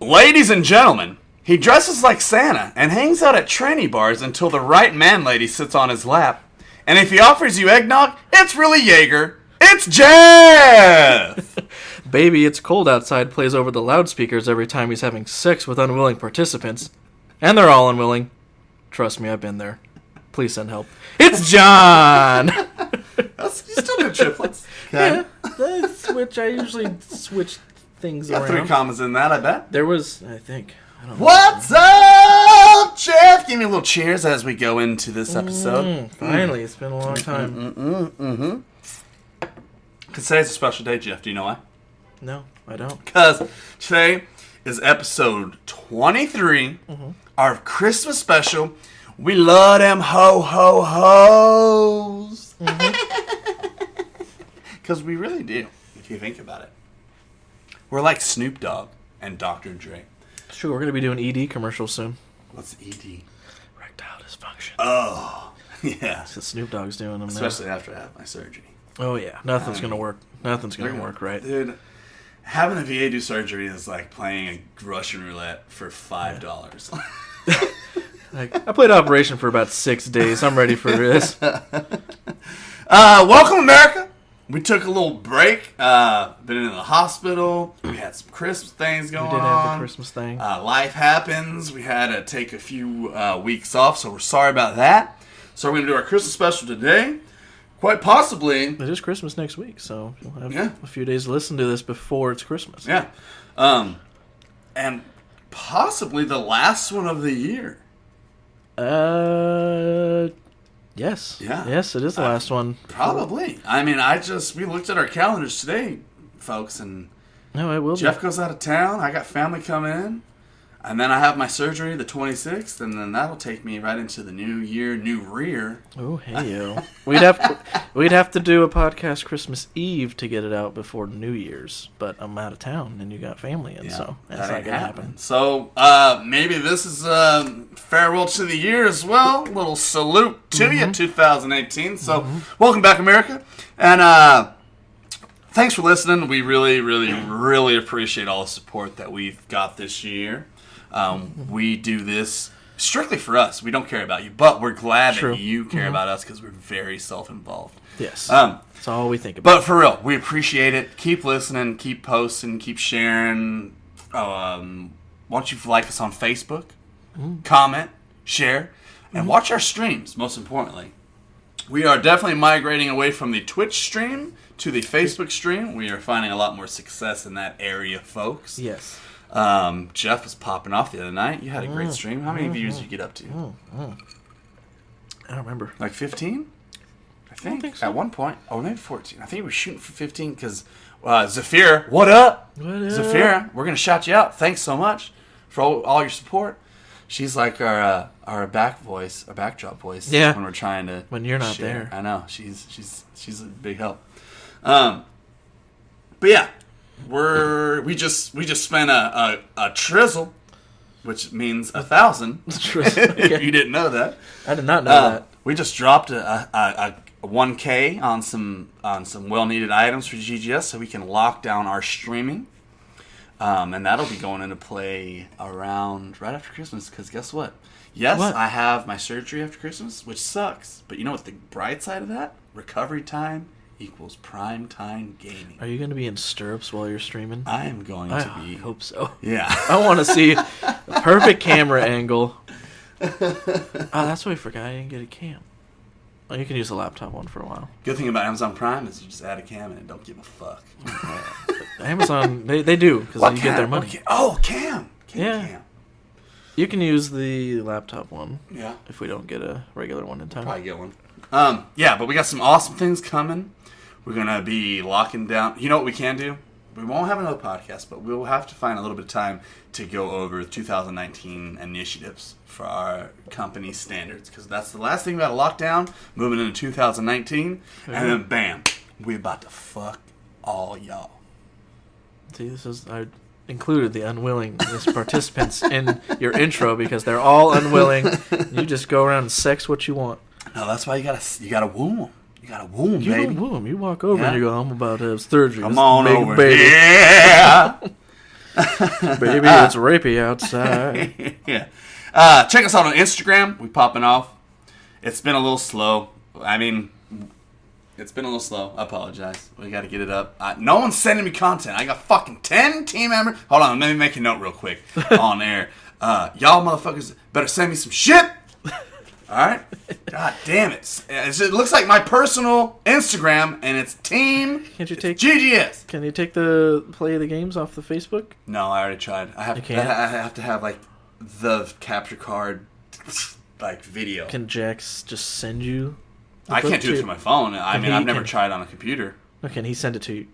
Ladies and gentlemen, he dresses like Santa and hangs out at tranny bars until the right man lady sits on his lap. And if he offers you eggnog, it's really Jaeger. It's Jeff! Baby, It's Cold Outside plays over the loudspeakers every time he's having sex with unwilling participants. And they're all unwilling. Trust me, I've been there. Please send help. It's John! You still do triplets. Okay. Yeah, I usually switch things around. 3 commas in that, I bet. There was, I think. I don't know. What's up, Jeff? Give me a little cheers as we go into this episode. Finally, it's been a long time. Because today's a special day, Jeff. Do you know why? No, I don't. Because today is episode 23, our Christmas special. We love them ho-ho-hos. Because we really do, if you think about it. We're like Snoop Dogg and Dr. Dre. It's true, we're going to be doing ED commercials soon. What's ED? Erectile dysfunction. Oh, yeah. So Snoop Dogg's doing them now. Especially after I have my surgery. Oh, yeah. Nothing's going to work. Nothing's going to work, right? Dude, having a VA do surgery is like playing a Russian roulette for $5. I played Operation for about 6 days. I'm ready for this. Welcome, America. We took a little break. Been in the hospital. We had some Christmas things going on. We did have the Christmas thing. Life happens. We had to take a few weeks off, so we're sorry about that. So we're going to do our Christmas special today. Quite possibly. It is Christmas next week, so you'll have a few days to listen to this before it's Christmas. Yeah. And possibly the last one of the year. Yes. Yeah. Yes, it is the last one. Probably. I mean, we looked at our calendars today, folks, and no, it will Jeff goes out of town. I got family coming in. And then I have my surgery the 26th, and then that'll take me right into the new year, new rear. Oh, hey, yo. We'd have to do a podcast Christmas Eve to get it out before New Year's, but I'm out of town, and you got family in, so that's not going to happen. So maybe this is farewell to the year as well. A little salute to you, 2018. So welcome back, America. And thanks for listening. We really, really, really appreciate all the support that we've got this year. We do this strictly for us. We don't care about you, but we're glad that you care about us because we're very self-involved. Yes. That's all we think about. But for real, we appreciate it. Keep listening, keep posting, keep sharing. Why don't you like us on Facebook, comment, share, and watch our streams, most importantly. We are definitely migrating away from the Twitch stream to the Facebook stream. We are finding a lot more success in that area, folks. Yes. Jeff was popping off the other night. You had a great stream. How many views did you get up to? I don't remember. Like 15? I think so. At one point. Oh, maybe 14. I think we were shooting for 15 because Zafira, what up? Zafira, we're going to shout you out. Thanks so much for all your support. She's like our backdrop voice. Yeah. When we're trying to when you're not share. there. I know. She's a big help. But yeah. We just spent a trizzle, which means 1,000. Okay. If you didn't know that, I did not know that. We just dropped a 1K on some well needed items for GGS, so we can lock down our streaming, and that'll be going into play around right after Christmas. Because guess what? Yes, what? I have my surgery after Christmas, which sucks. But you know what's the bright side of that? Recovery time equals prime time gaming. Are you going to be in stirrups while you're streaming? I am going to be. I hope so. Yeah. I want to see the perfect camera angle. That's what I forgot. I didn't get a cam. Oh, you can use the laptop one for a while. Good thing about Amazon Prime is you just add a cam and it don't give a fuck. Amazon, they do because you get their money. Cam. Cam. You can use the laptop one. Yeah. If we don't get a regular one in time. Probably get one. Yeah, but we got some awesome things coming. We're going to be locking down. You know what we can do? We won't have another podcast, but we'll have to find a little bit of time to go over 2019 initiatives for our company standards. Because that's the last thing we got to lock down, moving into 2019. And then, bam, we about to fuck all y'all. See, I included the unwilling participants in your intro because they're all unwilling. You just go around and sex what you want. No, that's why you gotta woo them. You gotta woo them, baby. You don't woo them. You walk over and you go, I'm about to have surgery. Come on over. Baby. Yeah. Baby, it's rapey outside. Yeah. Check us out on Instagram. We popping off. It's been a little slow. I mean, it's been a little slow. I apologize. We got to get it up. No one's sending me content. I got fucking 10 team members. Hold on. Let me make a note real quick on air. Y'all motherfuckers better send me some shit. All right? God damn it. It looks like my personal Instagram, and it's team. Can't you take GGS. Can you take the play of the games off the Facebook? No, I already tried. I have to have like the capture card like video. Can Jax just send you? I can't do it through my phone. I mean, I've never tried on a computer. Can he send it to you?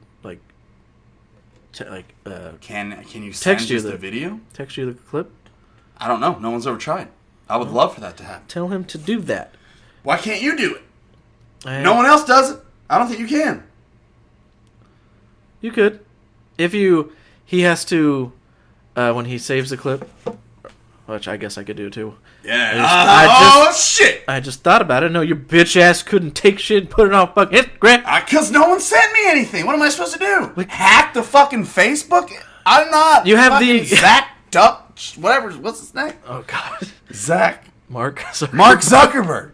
Can you send text you the video? Text you the clip? I don't know. No one's ever tried. I would love for that to happen. Tell him to do that. Why can't you do it? No one else does it. I don't think you can. You could. He has to, when he saves the clip, which I guess I could do too. Yeah. Shit! I just thought about it. No, your bitch ass couldn't take shit and put it on fucking Instagram. Because no one sent me anything. What am I supposed to do? Hack the fucking Facebook? I'm not. You have the Zach Duck. Whatever. What's his name? Oh God. Mark Zuckerberg.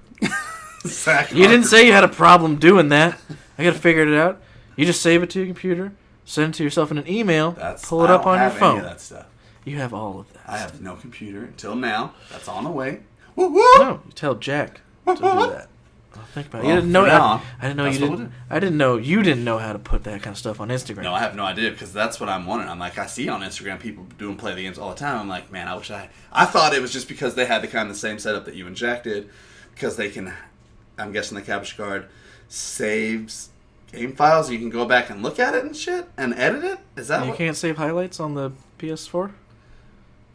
You didn't say you had a problem doing that. I gotta figure it out. You just save it to your computer, send it to yourself in an email, pull it up on your phone. Any of that stuff. You have all of that. I have no computer until now. That's on the way. Woo woo. No, you tell Jack to do that. Think about it. You didn't know that. I didn't know you didn't know how to put that kind of stuff on Instagram. No, I have no idea because that's what I'm wondering. I'm like, I see on Instagram people doing play the games all the time. I'm like, man, I wish I thought it was just because they had the kind of the same setup that you and Jack did, because they can. I'm guessing the capture card saves game files. You can go back and look at it and shit and edit it. Is that you can't save highlights on the PS4?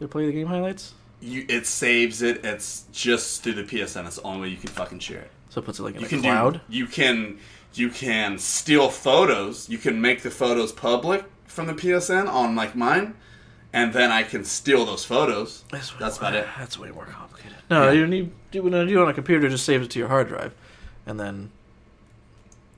They play the game highlights. It saves it. It's just through the PSN. It's the only way you can fucking share it. So it puts it like in the cloud? You can steal photos. You can make the photos public from the PSN on like mine, and then I can steal those photos. That's about it. That's way more complicated. No, you need do on a computer. Just save it to your hard drive, and then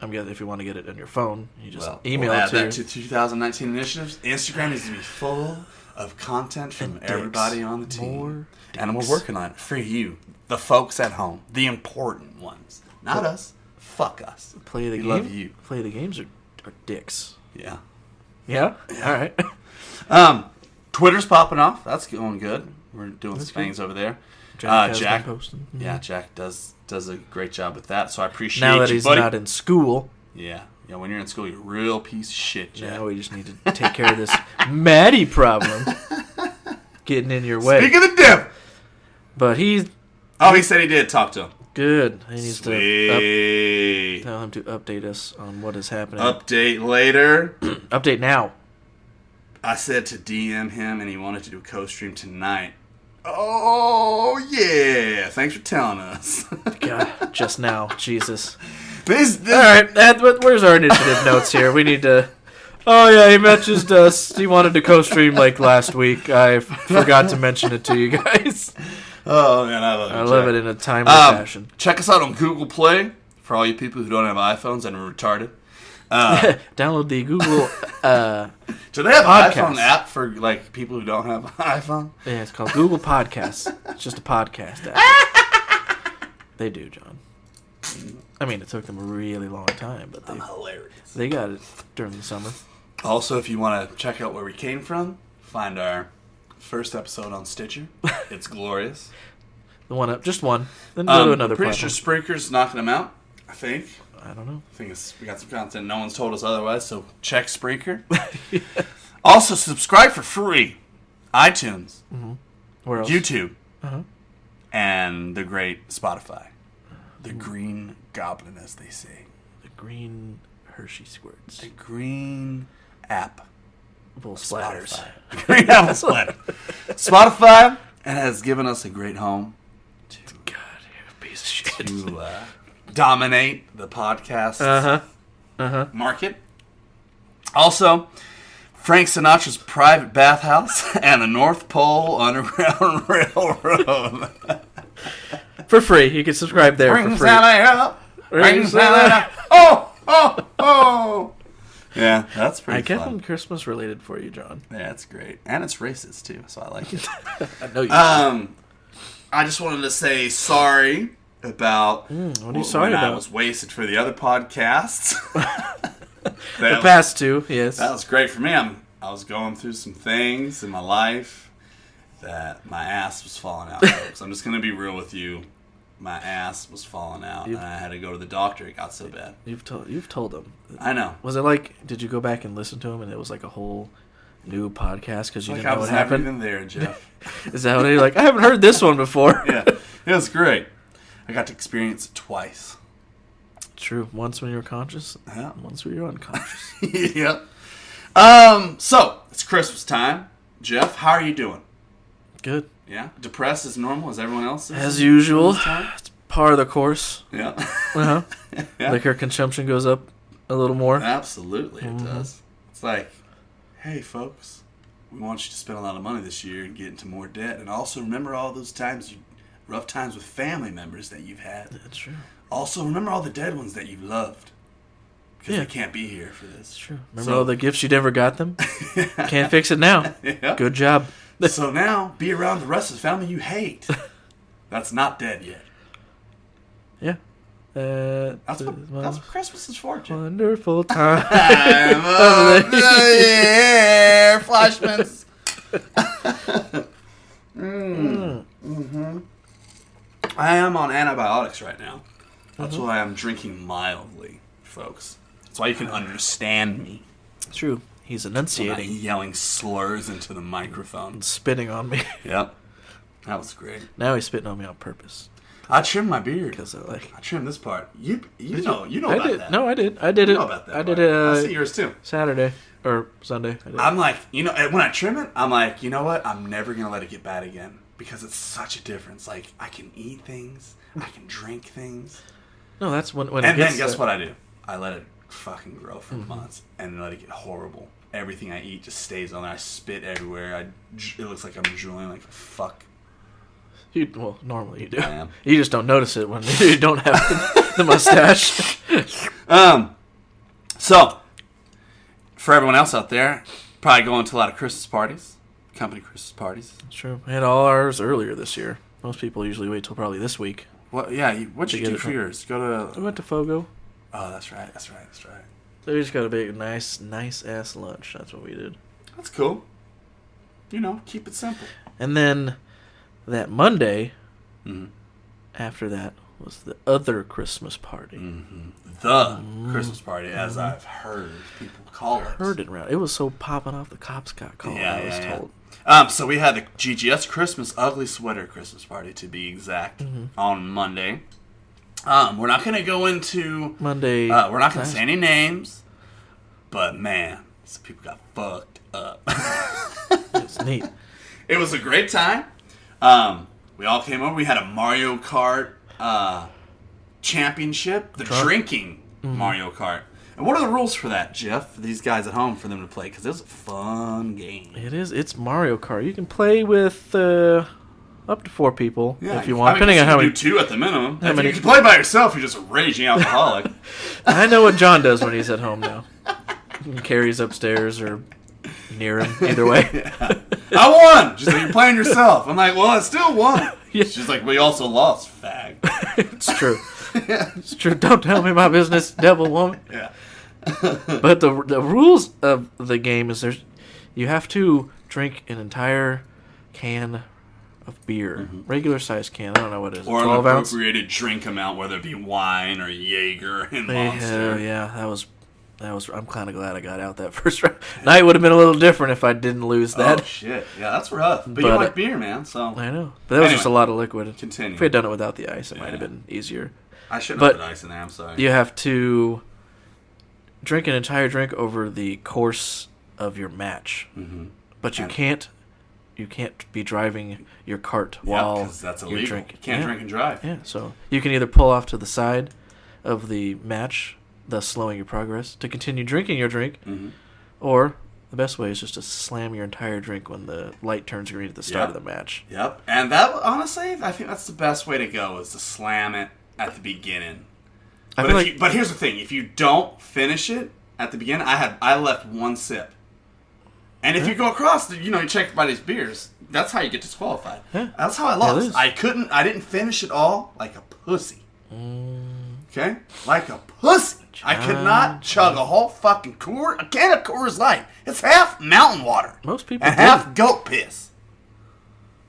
I'm guessing if you want to get it on your phone, you just email it to. Add that to 2019 initiatives. Instagram needs to be full of content from everybody on the team, and we're working on it for you, the folks at home, the important ones, not us. Fuck us. Play the game. Love you. Play the games are dicks. Yeah. Yeah. All right. Twitter's popping off. That's going good. We're doing some things over there. Jack posting. Mm-hmm. Yeah, Jack does a great job with that. So I appreciate now that he's not in school. Yeah. Yeah, when you're in school, you're a real piece of shit, Jack. Now we just need to take care of this Maddie problem getting in your way. Speak of the devil. But he said he did talk to him. Good. He needs to tell him to update us on what is happening. Update later. Update now. I said to DM him, and he wanted to do a co-stream tonight. Oh, yeah. Thanks for telling us. God, just now. Jesus. All right, where's our initiative notes here? We need to... Oh, yeah, he messaged us. He wanted to co-stream like last week. I forgot to mention it to you guys. Oh, man, I love it. I love it in a timely fashion. Check us out on Google Play for all you people who don't have iPhones and are retarded. Download the Google Do they have an iPhone app for like people who don't have an iPhone? Yeah, it's called Google Podcasts. It's just a podcast app. They do, John. I mean, it took them a really long time, but I'm hilarious. They got it during the summer. Also, if you want to check out where we came from, find our first episode on Stitcher. It's glorious. Just one. Then go to another. I'm pretty sure Spreaker's knocking them out. I think. I don't know. I think we got some content. No one's told us otherwise, so check Spreaker. Yeah. Also, subscribe for free. iTunes. Mm-hmm. Where else? YouTube. Uh-huh. And the great Spotify. The green goblin, as they say. The green Hershey squirts. The green app. Full splatters. Green apple splatter. Spotify has given us a great home. God, you're a piece of shit. To dominate the podcast market. Also, Frank Sinatra's private bathhouse and the North Pole Underground Railroad. For free. You can subscribe there for free. Rings that up. Oh, oh, oh. Yeah, that's pretty I kept fun. them Christmas related for you, John. Yeah, that's great. And it's racist, too, so I like it. I know you. I just wanted to say sorry about what are you sorry when about? I was wasted for the other podcasts. The past two, yes. That was great for me. I was going through some things in my life that my ass was falling out, folks. I'm just going to be real with you. My ass was falling out, and I had to go to the doctor. It got so bad. You've told them. I know. Was it like, did you go back and listen to them, and it was like a whole new podcast because you didn't know I was what happened? never even there, Jeff. Is that what you're like? I haven't heard this one before. Yeah, it was great. I got to experience it twice. True. Once when you were conscious, Yeah. once when you were unconscious. Yep. So it's Christmas time. Jeff, how are you doing? Good. Yeah, depressed as normal as everyone else is. As usual, it's par of the course. Yeah. Uh-huh. Yeah. Liquor consumption goes up a little more. Absolutely, it does. It's like, hey, folks, we want you to spend a lot of money this year and get into more debt, and also remember all those rough times with family members that you've had. That's true. Also, remember all the dead ones that you've loved. Because they can't be here for this. That's true. Remember all the gifts you never got them? Can't fix it now. Yeah. Good job. So now, be around the rest of the family you hate. That's not dead yet. Yeah. That's what Christmas is for, Jim. Wonderful time. I'm of the year. Flashmans. I am on antibiotics right now. That's why I'm drinking mildly, folks. That's why you can understand me. It's true. He's I'm not enunciating. yelling slurs into the microphone. And spitting on me. Yep. That was great. Now he's spitting on me on purpose. I trimmed my beard. Because I like... I trimmed this part. You know I about did. that. No, I did. I did You it. know about that I did part. I it see yours too. Saturday. Or Sunday. I did. I'm like, when I trim it, I'm like, you know what? I'm never going to let it get bad again. Because it's such a difference. Like, I can eat things. I can drink things. No, that's when it And gets... then guess what I do? I let it fucking grow for months. And then let it get horrible. Everything I eat just stays on there. I spit everywhere. It looks like I'm drooling like fuck. Well, normally you do. I am. You just don't notice it when you don't have the mustache. So, for everyone else out there, probably going to a lot of Christmas parties. Company Christmas parties. True. We had all ours earlier this year. Most people usually wait till probably this week. What? Yeah. What'd you get do it for from- yours? Go We to. went to Fogo. Oh, that's right. That's right. So we just got a big, nice ass lunch. That's what we did. That's cool. Keep it simple. And then that Monday, Mm-hmm. after that, was the other Christmas party. The Christmas party, as I've heard people call it. Heard it around. It was so popping off the cops got called, I was told. So we had the GGS Christmas Ugly Sweater Christmas Party, to be exact, on Monday. We're not going to go into... Monday... we're not going to say any names, but man, some people got fucked up. It's neat. It was a great time. We all came over. We had a Mario Kart championship, drinking Mario Kart. And what are the rules for that, Jeff, for these guys at home, for them to play? Because it was a fun game. It is. It's Mario Kart. You can play with up to 4 people if you want, depending on how many. many. Do 2 at the minimum. If many- you can play by yourself, you're just a raging alcoholic. I know what John does when he's at home now. He carries upstairs or near him, either way. I won! She's like, you're playing yourself. I'm like, well, I still won. Yeah. She's like, we also lost, fag. It's true. It's true. Don't tell me my business, devil woman. Yeah. But the rules of the game is you have to drink an entire can of beer, regular size can. I don't know what it is. Or an 12 ounce. appropriated drink amount, whether it be wine or Jaeger and Monster. Yeah, that was. I'm kind of glad I got out that first round. Night would have been a little different if I didn't lose that. Oh, shit. Yeah, that's rough. But you But, like beer, man, so... I know, but that was just a Anyway, lot of liquid. continue. If we had done it without the ice, it might have Yeah. been easier. I shouldn't But have put ice in there, I'm sorry. You have to drink an entire drink over the course of your match, but you can't be driving your cart while because that's you're illegal. drinking. You can't drink and drive. Yeah, so you can either pull off to the side of the match, thus slowing your progress, to continue drinking your drink, or the best way is just to slam your entire drink when the light turns green at the start of the match. Yep. And that, honestly, I think that's the best way to go, is to slam it at the beginning. I But, feel like but here's the thing. If you don't finish it at the beginning, I left one sip. And if you go across, you check everybody's beers. That's how you get disqualified. Yeah. That's how I lost. I didn't finish it all like a pussy. Okay? Like a pussy. I could not chug a whole fucking a can of Coors Light. It's half mountain water. Most people and half goat piss.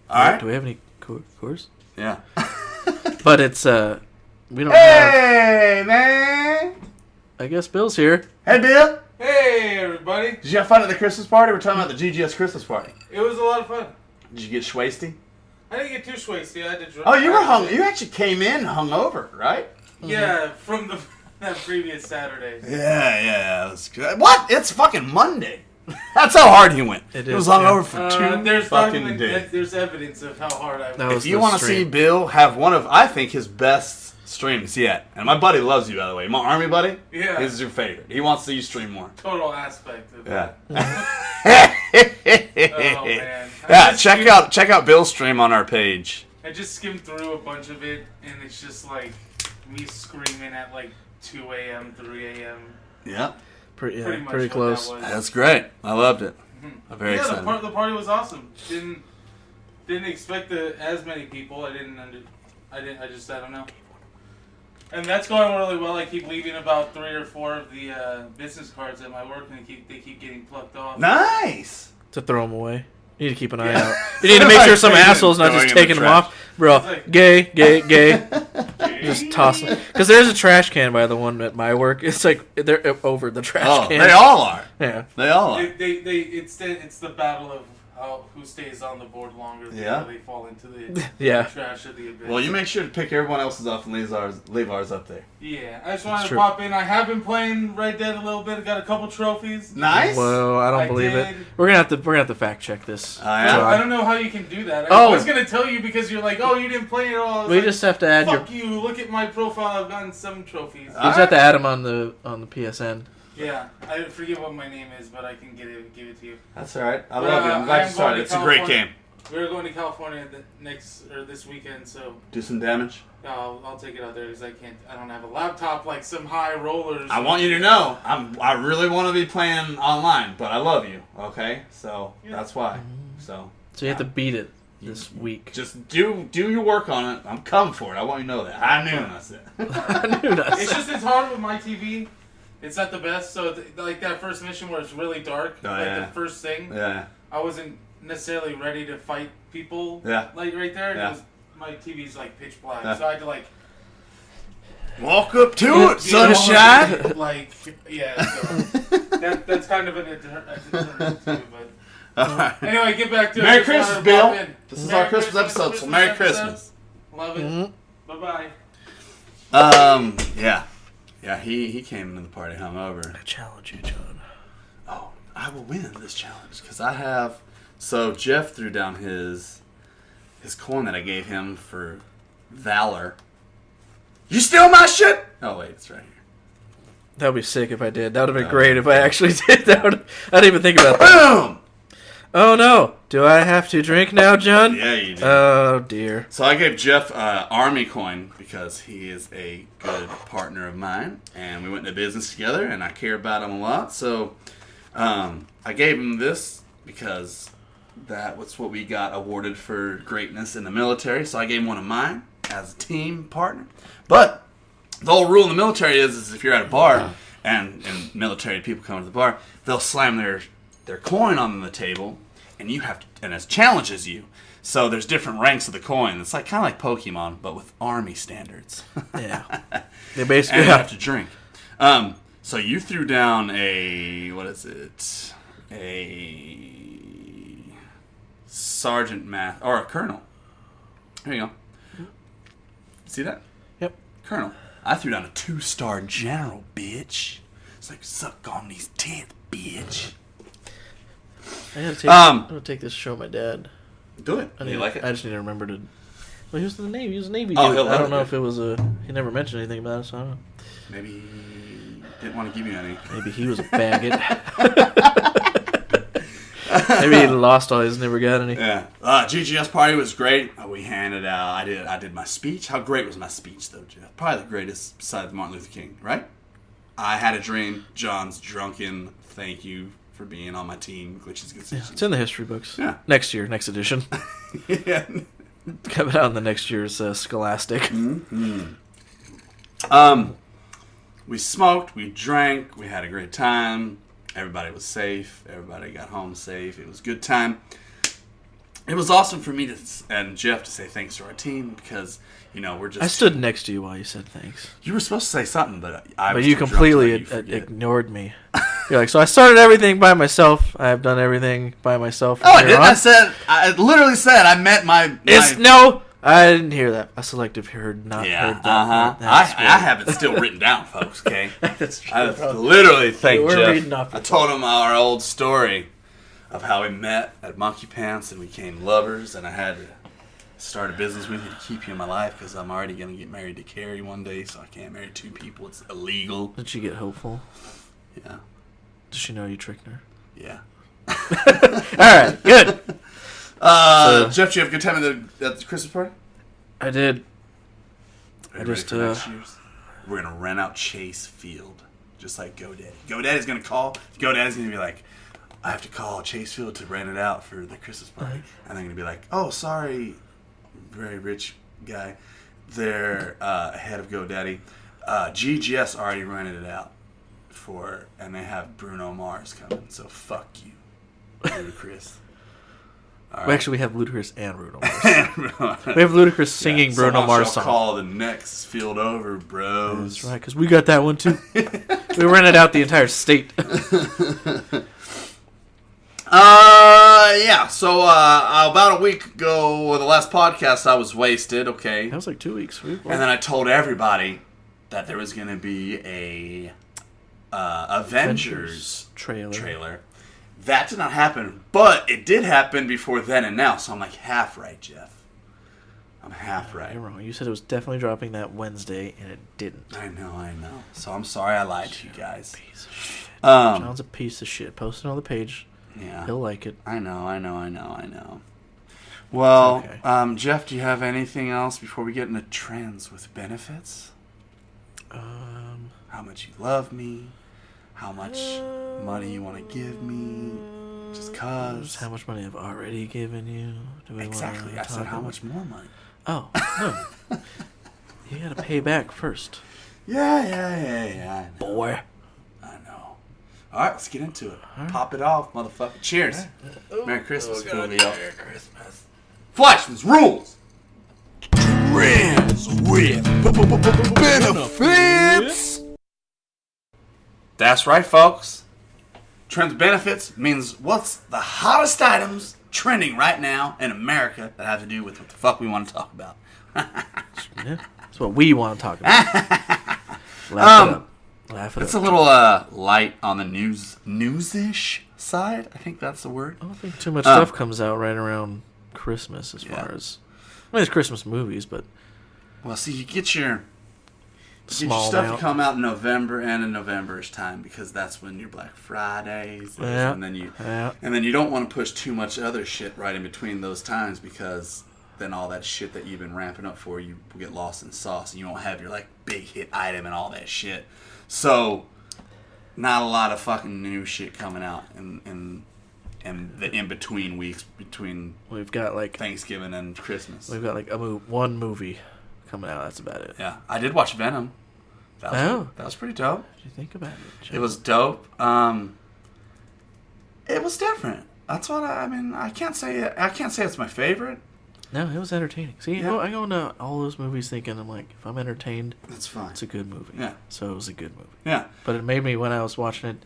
All right? Do we have any Coors? Yeah. But it's, we don't have... Hey, man! I guess Bill's here. Hey, Bill! Hey, everybody! Did you have fun at the Christmas party? We're talking about the GGS Christmas Party. It was a lot of fun. Did you get schwasty? I didn't get too swasty. I did. Oh, you were hung. You actually came in hungover, right? Yeah, from that previous Saturday. Yeah, that's good. What? It's fucking Monday. That's how hard he went. It was hungover for 2 fucking days. There's evidence of how hard I went. If you want to see Bill have one of, I think, his best streams yet, and my buddy loves you, by the way. My army buddy, is your favorite. He wants to see you stream more. Total aspect of that. Oh man. Yeah, check out Bill's stream on our page. I just skimmed through a bunch of it, and it's just like me screaming at like 2 a.m., 3 a.m. Yeah. Pretty close. That's great. I loved it. I'm very excited. The party was awesome. Didn't expect as many people. I don't know. And that's going really well. I keep leaving about 3 or 4 of the business cards at my work, and they keep getting plucked off. Nice. To throw them away. You need to keep an eye out. You need to make sure some asshole's not just taking them off. Bro, like, gay. Just toss them. Because there's a trash can by the one at my work. It's like they're over the trash can. They all are. Yeah. They all are. It's the battle of who stays on the board longer before they fall into the trash of the abyss. Well, you make sure to pick everyone else's off and leave ours up there. Yeah, I just wanted to pop in. I have been playing Red Dead a little bit. I got a couple trophies. Nice. Well, I don't believe it. We're gonna have to fact check this. I don't know how you can do that. I was gonna tell you because you're like, oh, you didn't play it at all. We just have to add Fuck you! Look at my profile. I've gotten 7 trophies. You just have to add them on the PSN. Yeah, I forget what my name is, but I can give it to you. That's all right. I love you. I'm glad you started. It's a great game. We're going to California this weekend, so do some damage. I'll take it out there because I don't have a laptop like some high rollers. I want you to know, I really want to be playing online, but I love you. Okay, so that's why. So you have to beat it this week. Just do your work on it. I'm coming for it. I want you to know that. I knew that's it. It's hard with my TV. It's not the best, so like that first mission where it's really dark, the first thing. Yeah. I wasn't necessarily ready to fight people. Yeah. Like right there, because my TV's like pitch black, so I had to like walk up to it, sunshine. So that's kind of a deterrent too, but anyway, get back to it. Merry Christmas, Bill. This is our Christmas episode, so Merry Christmas. Love it. Bye bye. Yeah, he came into the party hungover. I challenge you, John. Oh, I will win this challenge because I have. So Jeff threw down his coin that I gave him for valor. You steal my shit? Oh wait, it's right here. That would be sick if I did. That would have been great if I actually did that. I didn't even think about that. Boom! Oh no! Do I have to drink now, John? Yeah, you do. Oh dear. So I gave Jeff Army coin because he is a good partner of mine, and we went into business together, and I care about him a lot. So I gave him this because that was what we got awarded for greatness in the military. So I gave him one of mine as a team partner. But the whole rule in the military is if you're at a bar and military people come to the bar, they'll slam their coin on the table, and you have to, and it challenges you. So there's different ranks of the coin. It's like kind of like Pokemon, but with army standards. Yeah, they basically and you have to drink. So you threw down a sergeant math or a colonel. There you go. See that? Yep. Colonel. I threw down a 2-star general, bitch. It's like suck on these teeth, bitch. I'm gonna take this to show my dad. Do it. You like it? I just need to remember to. Well, he was the Navy. He was a Navy dude. I don't know if it was a. He never mentioned anything about it, so I don't know. Maybe he didn't want to give you any. Maybe he was a faggot. Maybe he lost all his, never got any. Yeah. GGS party was great. We handed out. I did my speech. How great was my speech, though, Jeff? Probably the greatest besides Martin Luther King, right? I had a dream. John's drunken. Thank you for being on my team. Glitches Good Yeah, it's in the history books. Yeah. Next year, next edition. Yeah. Coming out in the next year's Scholastic. Mm-hmm. We smoked, we drank, we had a great time. Everybody was safe. Everybody got home safe. It was a good time. It was awesome for me and Jeff to say thanks to our team because, we're just... I stood next to you while you said thanks. You were supposed to say something, but I was But you too drunk completely to let you forget. ignored me. You're like, so I started everything by myself. I have done everything by myself. Oh, I didn't. I literally said I met my... No, I didn't hear that. A selective heard, not heard that. Uh-huh. That's I have it still written down, folks, okay? That's true. I literally thanked We're Jeff. reading off I your told him our old story of how we met at Monkey Pants and we became lovers, and I had to start a business with you to keep you in my life because I'm already going to get married to Carrie one day, so I can't marry two people. It's illegal. Did she get hopeful? Yeah. Does she know you tricked her? Yeah. All right, good. Jeff, did you have a good time at the Christmas party? I did. Are you ready for next year's? We're going to rent out Chase Field, just like GoDaddy. GoDaddy's going to call. GoDaddy's going to be like, I have to call Chase Field to rent it out for the Christmas party. And they're going to be like, oh, sorry, very rich guy. They're head of GoDaddy. GGS already rented it out and they have Bruno Mars coming, so fuck you, Ludacris. All right. Actually, we have Ludacris and Bruno Mars. We have Ludacris singing Bruno Mars songs. Call the next field over, bros. That's right, because we got that one too. We rented out the entire state. Yeah. So about a week ago, the last podcast, I was wasted. Okay. That was like 2 weeks. And then I told everybody that there was going to be a Avengers trailer. That did not happen, but it did happen before then and now. So I'm like half right, Jeff. I'm half right. You're wrong. You said it was definitely dropping that Wednesday, and it didn't. I know. So I'm sorry I lied to you guys. Piece of shit. John's a piece of shit. Post it on the page. Yeah. He'll like it. I know. Well, okay. Jeff, do you have anything else before we get into trends with benefits? How much you love me? How much money you want to give me? Just cause. How much money I've already given you? Do we exactly. I said how much more money? Oh, no. You gotta pay back first. Yeah. I know. Boy. I know. All right, let's get into it. Right. Pop it off, motherfucker. Cheers. Right. Merry Christmas, Merry Christmas. Flashman's rules. Trends with benefits. That's right, folks. Trends benefits means what's the hottest items trending right now in America that have to do with what the fuck we want to talk about. Yeah, that's what we want to talk about. Laugh it up. It's a little light on the news-ish side. I think that's the word. I don't think too much stuff comes out right around Christmas as far as... I mean, it's Christmas movies, but... Well, see, you get your small stuff amount. to come out in November and in November-ish time because that's when your Black Fridays is, and then you don't want to push too much other shit right in between those times because then all that shit that you've been ramping up for you will get lost in sauce and you won't have your like big hit item and all that shit. So not a lot of fucking new shit coming out in the in-between weeks between we've got like Thanksgiving and Christmas. We've got like one movie coming out. That's about it. Yeah, I did watch Venom. That was pretty dope. What did you think about it, Joe? It was dope. It was different. That's what I mean. I can't say it's my favorite. No, it was entertaining. See, I go into all those movies thinking, I'm like, if I'm entertained, that's fine. It's a good movie. Yeah. So it was a good movie. Yeah. But it made me, when I was watching it,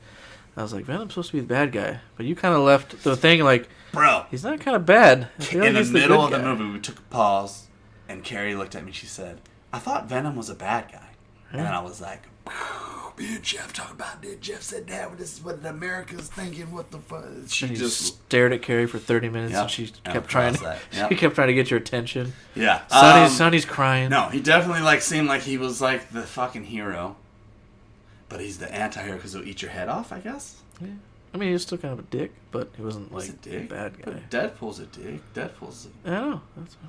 I was like, Venom's supposed to be the bad guy. But you kind of left the thing like, bro, he's not kind of bad. In the middle of the movie, we took a pause, and Carrie looked at me. She said, I thought Venom was a bad guy. Yeah. And I was like, me and Jeff talking about it. Jeff said, Dad, this is what America's thinking. What the fuck? She just stared at Carrie for 30 minutes, and she kept trying to. Yep. She kept trying to get your attention. Yeah, Sonny's crying. No, he definitely seemed like he was like the fucking hero, but he's the anti-hero because he'll eat your head off, I guess. Yeah, I mean he was still kind of a dick, but he wasn't a bad guy. But Deadpool's a dick. I know.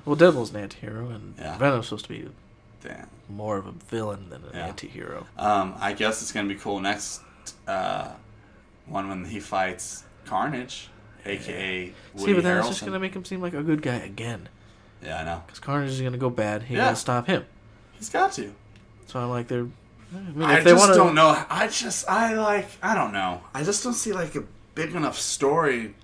Well, Deadpool's an anti-hero, and Venom's supposed to be Damn. more of a villain than an Yeah. anti-hero. I guess it's gonna be cool next one when he fights Carnage, aka Woody See, but then it's just Harrelson. gonna make him seem like a good guy again. Yeah, I know. Because Carnage is gonna go bad. He Yeah. gotta stop him. He's got to. So I'm like, they're. I mean, I if they just want don't know. I don't know. I just don't see like a big enough story.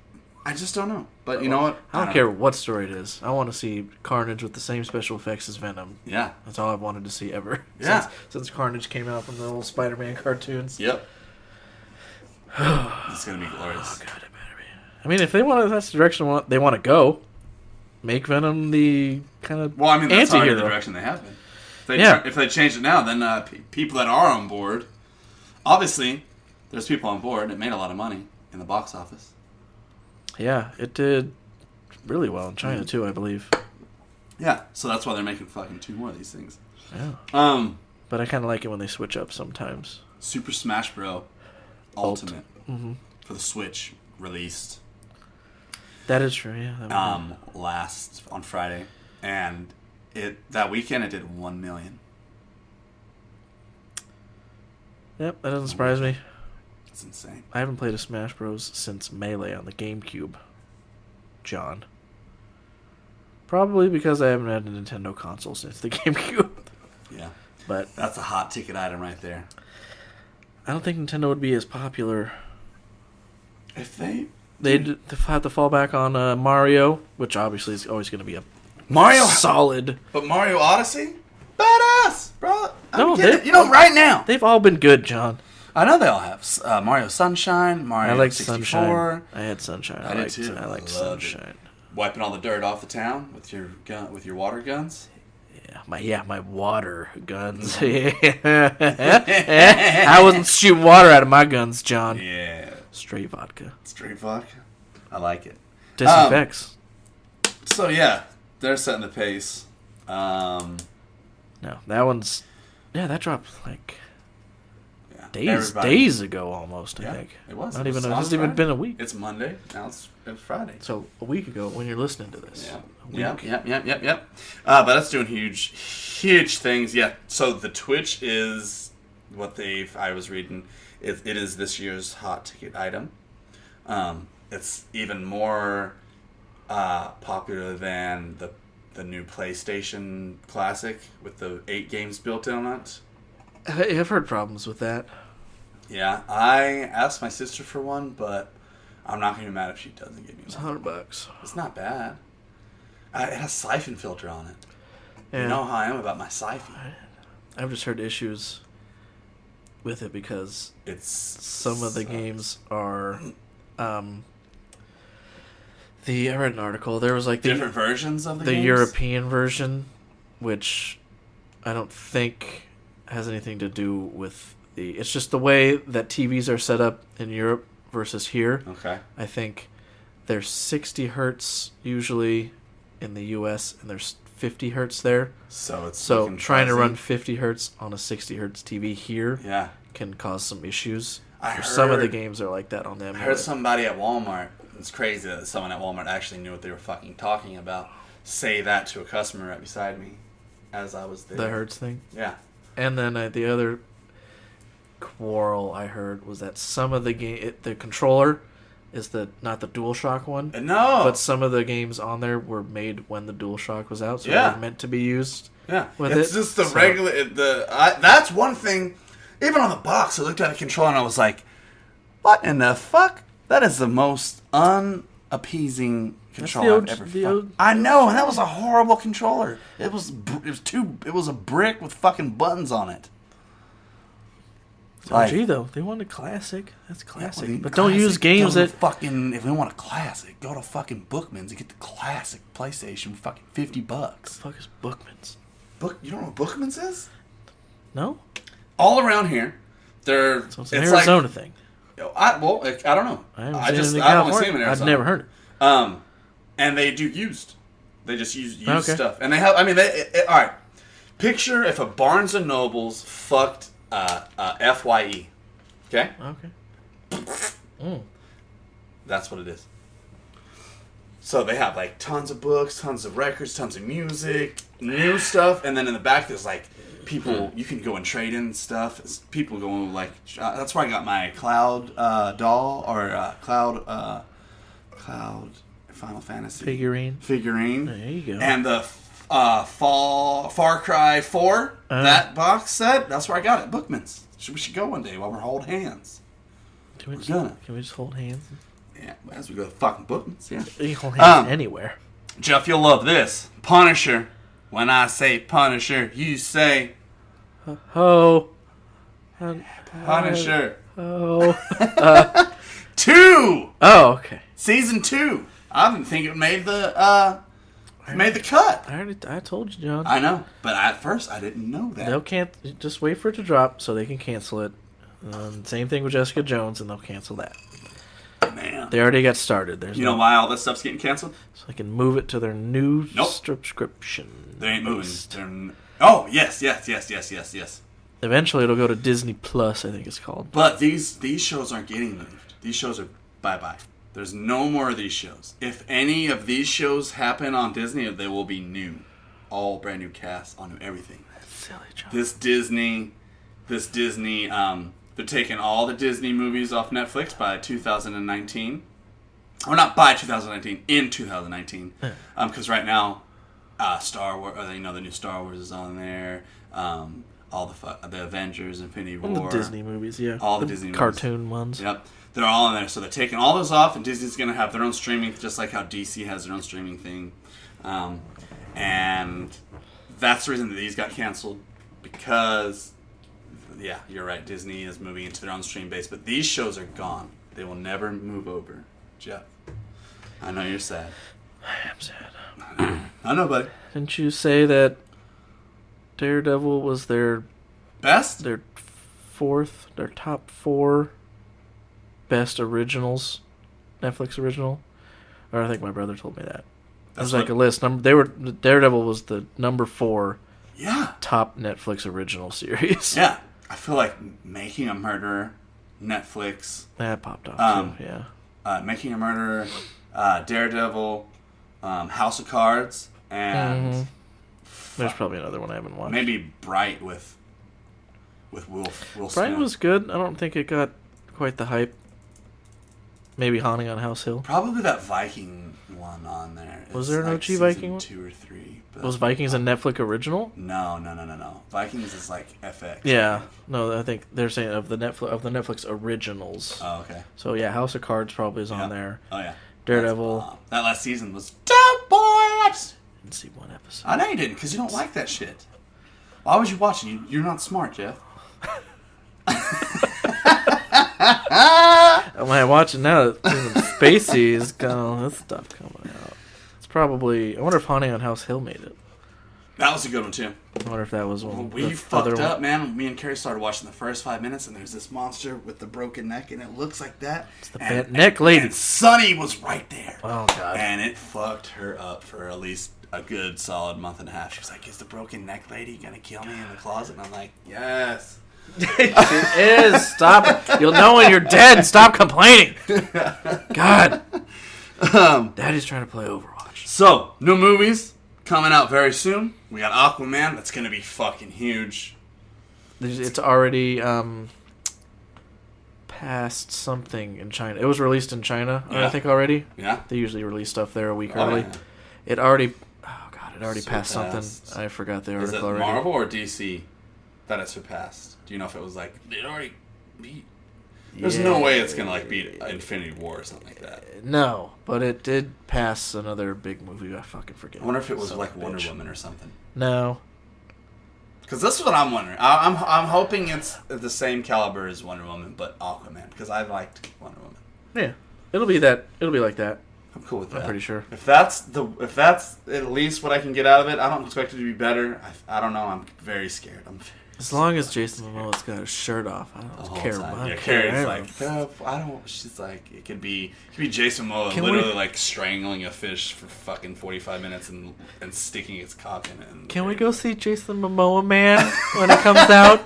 I just don't know. But you know what? I don't care what story it is. I want to see Carnage with the same special effects as Venom. Yeah. That's all I've wanted to see ever. Yeah. Since Carnage came out from the old Spider-Man cartoons. Yep. It's gonna be glorious. Oh god, it better be. I mean, if they want to, that's the direction they want to go. Make Venom the kind of Well, I mean, that's already anti-hero. the direction they have been. If they change it now, then people that are on board, obviously, there's people on board. It made a lot of money in the box office. Yeah, it did really well in China too, I believe. Yeah, so that's why they're making fucking 2 more of these things. Yeah. But I kind of like it when they switch up sometimes. Super Smash Bros. Ultimate for the Switch released That is true. Yeah. last on Friday, and that weekend it did 1 million. Yep, that doesn't surprise me. It's insane. I haven't played a Smash Bros. Since Melee on the GameCube, John. Probably because I haven't had a Nintendo console since the GameCube. Yeah, But that's a hot ticket item right there. I don't think Nintendo would be as popular. If they'd have to fall back on Mario, which obviously is always going to be a Mario, solid. but Mario Odyssey, badass, bro. No, right now. They've all been good, John. I know they all have Mario Sunshine, Mario I like 64. Sunshine. I had Sunshine. I did too. I liked Loved it. Sunshine. Wiping all the dirt off the town with your gun, with your water guns. My water guns. I wasn't shooting water out of my guns, John. Yeah, Straight vodka. straight vodka. I like it. Disinfects. So yeah, they're setting the pace. No, that one's. Yeah, that dropped like Yeah, days ago almost. I Yeah, think it was. Not It even. was It on hasn't even Friday. been a week. It's Monday. Now it's Friday. So a week ago, when you're listening to this. Yeah. Yep. But that's doing huge things. Yeah. So the Twitch is what I was reading. It is this year's hot ticket item. It's even more popular than the new PlayStation Classic with the 8 games built in on it. I've heard problems with that. Yeah, I asked my sister for one, but I'm not going to be mad if she doesn't give me It's one. $100. It's not bad. It has siphon filter on it. Yeah. You know how I am about my siphon. I've just heard issues with it because some of the games are. I read an article. There was like different versions of the the games? European version, which I don't think has anything to do with the. It's just the way that TVs are set up in Europe versus here. Okay. I think there's 60 hertz usually in the U.S. and there's 50 hertz there. So it's So trying to fuzzy. run 50 hertz on a 60 hertz TV here Yeah. can cause some issues. I Some of the heard- games are like that on them. I heard somebody at Walmart. It's crazy that someone at Walmart actually knew what they were fucking talking about. Say that to a customer right beside me, as I was there. The hertz thing. Yeah. And then the other quarrel I heard was that some of the the controller is not the DualShock one. No. But some of the games on there were made when the DualShock was out, so Yeah. they were meant to be used. Yeah. With It's it, just the so- regular. That's one thing. Even on the box, I looked at the controller and I was like, "What in the fuck? That is the most unappeasing controller I've ever fucked." I know, and that was a horrible controller. It was a brick with fucking buttons on it. OG though, they want a classic. That's classic. well, but don't classic, use games go to that fucking. If we want a classic, go to fucking Bookman's and get the classic PlayStation for fucking $50. fuck is Bookman's. You don't know what Bookman's is? No, All around here, they're. so it's an it's Arizona like, thing. I don't know. I've only seen them in Arizona. I've never heard it. And they do used. They just use used Okay. stuff, and they have. I mean, all right. Picture if a Barnes and Nobles fucked FYE. Okay, Okay. that's what it is. So they have like tons of books, tons of records, tons of music, new stuff, and then in the back there's like people you can go and trade in stuff. It's people go like that's where I got my Cloud doll or Cloud Final Fantasy figurine. There you go. And the Far Cry 4 that box set. That's where I got it. Bookman's. We should go one day while we're holding hands. Can we just hold hands? Yeah, as we go to fucking Bookman's. Yeah. You can hold hands anywhere. Jeff, you'll love this. Punisher. When I say Punisher, you say... Ho. Punisher. Oh. 2! Oh, okay. Season 2. I didn't think it made the cut. I told you, John. I know, but at first I didn't know that. They'll just wait for it to drop so they can cancel it. Same thing with Jessica Jones, and they'll cancel that. Man. They already got started. You know why all this stuff's getting canceled? So they can move it to their new subscription. They ain't moving. Oh, yes. Eventually, it'll go to Disney Plus, I think it's called. But these shows aren't getting moved. These shows are bye-bye. There's no more of these shows. If any of these shows happen on Disney, they will be new. All brand new cast, all new everything. That's silly, John. This Disney, they're taking all the Disney movies off Netflix by 2019. Or not by 2019, in 2019. Because right now, Star Wars, the new Star Wars is on there. All the Avengers, Infinity War. All the Disney movies, yeah. All the Disney cartoon ones. Yep. They're all in there. So they're taking all those off, and Disney's going to have their own streaming, just like how DC has their own streaming thing. And that's the reason that these got canceled. Because, yeah, you're right. Disney is moving into their own stream base. But these shows are gone. They will never move over. Jeff, I know you're sad. I am sad. I know, buddy. Didn't you say that Daredevil was their best? Their top 4 best originals, Netflix original? Or I think my brother told me that. It was like a list. Daredevil was the number 4 top Netflix original series. Yeah. I feel like Making a Murderer, Netflix. That popped off too, yeah. Making a Murderer, Daredevil, House of Cards, and... There's probably another one I haven't watched. Maybe Bright with Will Smith. Bright was good. I don't think it got quite the hype. Maybe Haunting on House Hill. Probably that Viking one on there. Was there an OG Viking one? 2 or 3. Was Vikings a Netflix original? No. Vikings is like FX. Yeah. No, I think they're saying of the Netflix originals. Oh, okay. So yeah, House of Cards probably is on there. Oh yeah. Daredevil. That last season was dope, boys. Didn't see one episode. I know you didn't, because you don't like that shit. Why was you watching? You're not smart, Jeff. When I watch it now, Spacey is got all this stuff coming out. It's probably... I wonder if Haunting on House Hill made it. That was a good one, too. I wonder if that was one. We fucked up, man. Me and Carrie started watching the first 5 minutes, and there's this monster with the broken neck, and it looks like that. It's the bent neck lady. And Sunny was right there. Oh, God. And it fucked her up for at least a good solid month and a half. She was like, is the broken neck lady going to kill me in the closet? And I'm like, yes. It is. Stop. You'll know when you're dead. Stop complaining. God. Daddy's trying to play Overwatch. So, new movies coming out very soon. We got Aquaman. That's going to be fucking huge. It's already past something in China. It was released in China, I think, already. Yeah. They usually release stuff there a week early. Yeah. It already Surpassed. passed something. I forgot the article already. Is it Marvel or DC that it surpassed? Do you know if it was like, it already beat... There's no way it's going to like beat Infinity War or something like that. No, but it did pass another big movie. I fucking forget. I wonder if it was like Wonder Woman or something. No. Because this is what I'm wondering. I'm hoping it's the same caliber as Wonder Woman, but Aquaman, because I liked Wonder Woman. Yeah, it'll be that. It'll be like that. I'm cool with that. I'm pretty sure. If that's at least what I can get out of it, I don't expect it to be better. I don't know. I'm very scared. As long as Jason Momoa's got his shirt off, I don't care. Yeah, Carrie's like, I don't. She's like, it could be Jason Momoa literally like strangling a fish for fucking 45 minutes and sticking its cock in it. Can we go see Jason Momoa, man, when it comes out?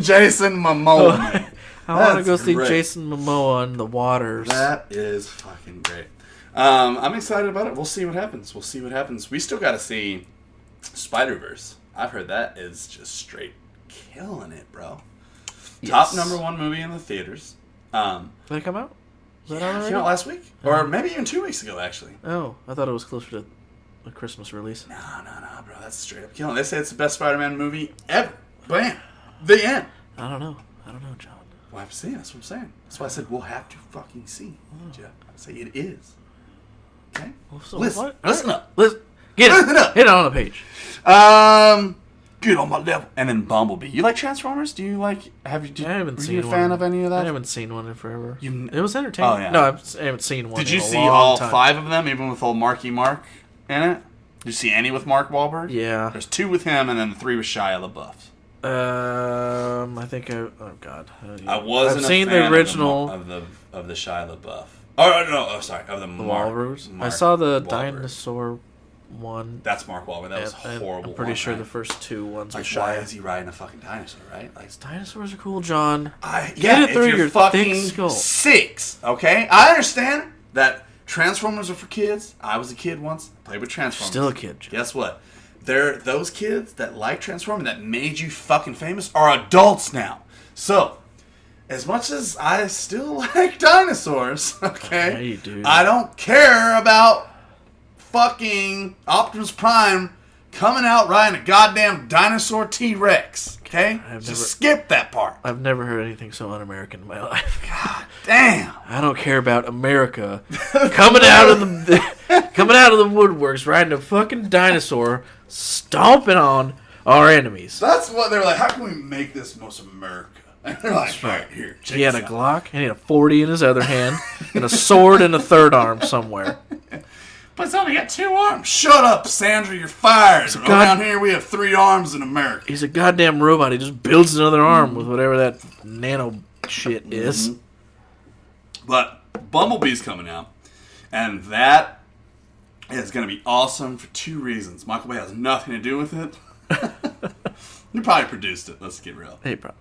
Jason Momoa. Man. I want to That's go see great. Jason Momoa in the waters. That is fucking great. I'm excited about it. We'll see what happens. We still got to see Spider-Verse. I've heard that is just straight killing it, bro. Yes. Top #1 movie in the theaters. Did it come out? Was that out Came already? out last week? Or maybe even 2 weeks ago, actually. Oh, I thought it was closer to a Christmas release. No, bro. That's straight up killing. They say it's the best Spider-Man movie ever. Bam. The end. I don't know, John. We'll have to see. That's what I'm saying. That's why I said we'll have to fucking see. Jeff. I say it is. Okay? Well, so Listen. what? Listen up. Listen. Get it. Listen up. Hit it on the page. Get on my level. And then Bumblebee. You like Transformers? Do you like? I haven't were seen you a one. fan of any of that? I haven't seen one in forever. You- It was entertaining. Oh, yeah. No, I haven't seen one. Did in you a see long all time. 5 of them, even with old Marky Mark in it? Did you see any with Mark Wahlberg? Yeah. There's 2 with him, and then the 3 with Shia LaBeouf. I think I. Oh God. I wasn't. I've seen a fan the original. of the Shia LaBeouf. Oh no! Oh, sorry. Of the The Mark. Walrus. I Mark saw the Wahlberg. dinosaur one. That's Mark Wahlberg. That was and horrible. I'm pretty one, sure right? the first 2 ones Like, with why Shia. is he riding a fucking dinosaur? Right? Like, Dinosaurs are cool, John. yeah, it through if you're your fucking thick skull. 6, okay? I understand that Transformers are for kids. I was a kid once. Played with Transformers. Still a kid, John. Guess what? Those kids that like Transformers that made you fucking famous are adults now. So, as much as I still like dinosaurs, okay, Yeah, you do. I don't care about fucking Optimus Prime coming out riding a goddamn dinosaur T-Rex, okay? Just skip that part. I've never heard anything so un-American in my life. God damn. I don't care about America coming out of the woodworks, riding a fucking dinosaur, stomping on our enemies. That's what they're like, how can we make this most America? And they're like, right, here, check He had a this out. Glock, and he had a 40 in his other hand, and a sword in a third arm somewhere. But it's only got 2 arms. Shut up, Sandra, you're fired. Around here we have 3 arms in America. He's a goddamn robot. He just builds another arm with whatever that nano shit is. But Bumblebee's coming out, and that is going to be awesome for 2 reasons. Michael Bay has nothing to do with it. He probably produced it, let's get real. Hey, bro.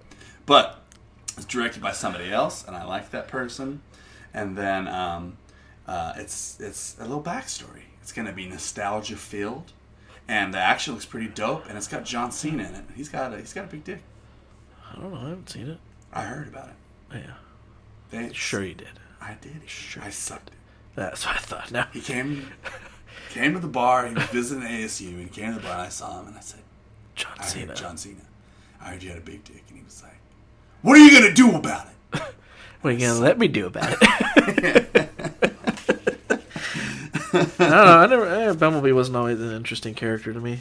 But it's directed by somebody else, and I like that person. And then it's a little backstory. It's going to be nostalgia filled, and the action looks pretty dope. And it's got John Cena in it. He's got a big dick. I don't know. I haven't seen it. I heard about it. Yeah. Sure you did. I did. Sure, I sucked it. That's what I thought. Now He came to the bar. He was visiting ASU, and he came to the bar. And I saw him, and I said, John "I Cena. heard John Cena. I heard you had a big dick." And he was like, "What are you gonna do about it?" What are you gonna let me do about it? I don't know. Bumblebee wasn't always an interesting character to me.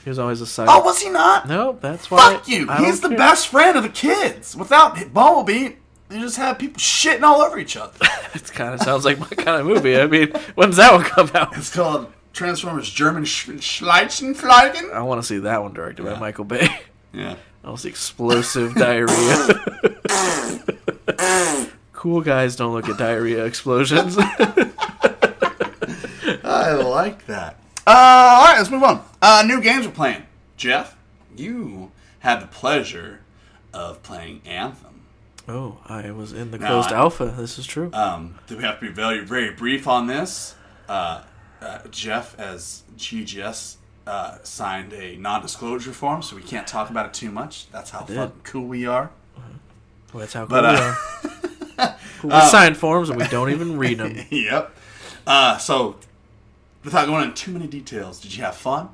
He was always a side. Oh, was he not? No, that's why. Fuck you. I He's the don't care. best friend of the kids. Without Bumblebee, you just have people shitting all over each other. It kind of sounds like my kind of movie. I mean, when's that one come out? It's called Transformers German Schleichenfliegen. I want to see that one directed by Michael Bay. Yeah. I want to see explosive diarrhea. Cool guys don't look at diarrhea explosions. I like that. All right, let's move on. New games we're playing. Jeff, you had the pleasure of playing Anthem. Oh, I was in the No, closed alpha. This is true. Do we have to be very, very brief on this? Jeff, as GGS, signed a non-disclosure form, so we can't talk about it too much. That's how fucking cool we are. Well, that's how cool But, we are. We sign forms and we don't even read them. Yep. So, without going into too many details, did you have fun?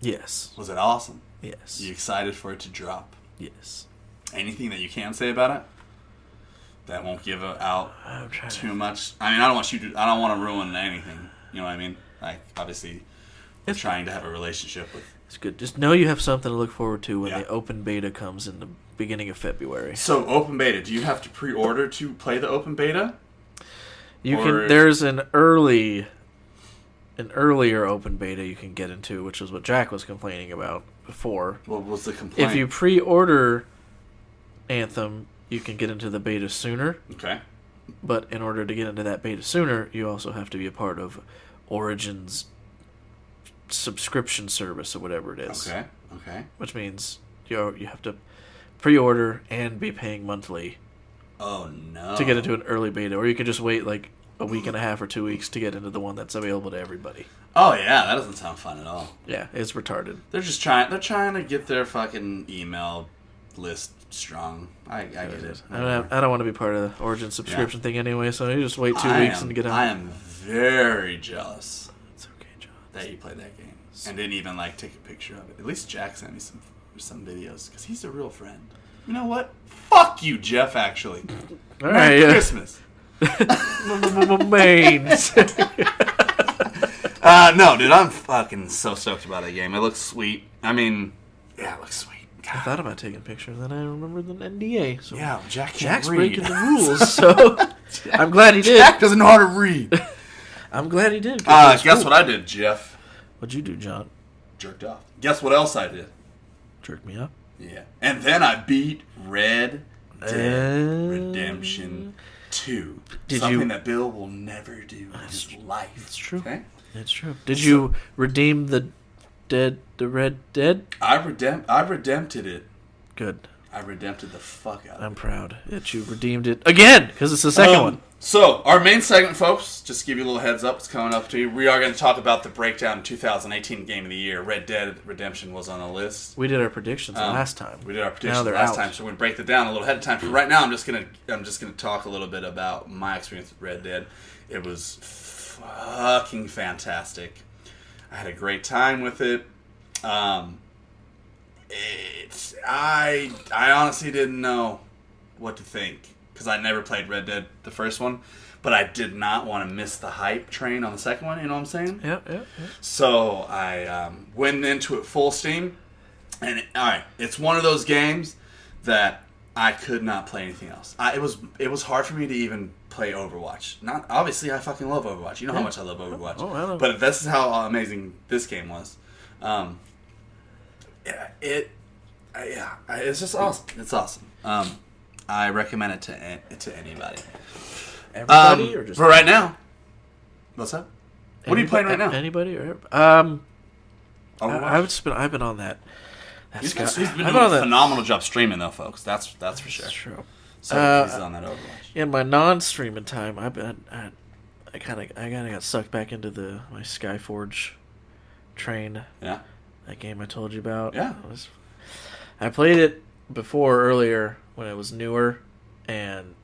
Yes. Was it awesome? Yes. You excited for it to drop? Yes. Anything that you can say about it that won't give out I'm trying too much? I mean, I don't want to ruin anything. You know what I mean? Like, obviously, we're trying to have a relationship with. It's good. Just know you have something to look forward to when Yeah. the open beta comes in the beginning of February. So, open beta. Do you have to pre-order to play the open beta? You Or can. is- There's an earlier open beta you can get into, which is what Jack was complaining about before. What was the complaint? If you pre-order Anthem, you can get into the beta sooner. Okay. But in order to get into that beta sooner, you also have to be a part of Origin's subscription service or whatever it is. Okay. Which means you have to pre-order and be paying monthly Oh, no. to get into an early beta, or you can just wait like a week and a half or 2 weeks to get into the one that's available to everybody. Oh, yeah, that doesn't sound fun at all. Yeah, it's retarded. They're trying to get their fucking email list strong. I get it. I don't want to be part of the Origin subscription thing anyway, so you just wait 2 weeks and get out. I am very jealous It's okay, John. that you played that game and didn't even like take a picture of it. At least Jack sent me some videos because he's a real friend. You know what? Fuck you, Jeff. Actually, All Merry right, Christmas. Mains. No, dude, I'm fucking so stoked about that game. It looks sweet. I mean, yeah, it looks sweet. I thought about taking pictures, then I remembered the NDA. So Yeah, Jack can't Jack's read. breaking the rules, so I'm glad he did. Jack doesn't know how to read. I'm glad he did. 'Cause it's Guess cool. what I did, Jeff? What'd you do, John? Jerked off. Guess what else I did? Jerk me up? Yeah. And then I beat Red Dead Redemption 2. Did Something you- that Bill will never do in his life. It's true. Okay? It's true. Did you redeem the Red Dead? I redempted it. Good. I redempted the fuck out of I'm it. proud that you redeemed it again, because it's the second one. So, our main segment, folks, just to give you a little heads up, it's coming up to you. We are going to talk about the breakdown 2018 Game of the Year. Red Dead Redemption was on the list. We did our predictions last time. We did our predictions they're last out. time, so we're going to break that down a little ahead of time. For right now, I'm just gonna talk a little bit about my experience with Red Dead. It was fucking fantastic. I had a great time with it. I honestly didn't know what to think because I never played Red Dead, the first one, but I did not want to miss the hype train on the second one. You know what I'm saying? Yeah. So I went into it full steam, and it's one of those games that I could not play anything else. It was hard for me to even play Overwatch. Not obviously, I fucking love Overwatch. You know how much I love Overwatch. Oh, I know. But this is how amazing this game was. It's just awesome. It's awesome. I recommend it to anybody. Everybody or just for right now. What's up? What are you playing right now? Anybody or Overwatch? I've been on that. He's Sky- been I've doing on a that. phenomenal job streaming, though, folks. That's for sure. That's true. So he's on that Overwatch. In my non-streaming time, I kind of got sucked back into my Skyforge train. Yeah. That game I told you about. Yeah. I played it before earlier when it was newer, and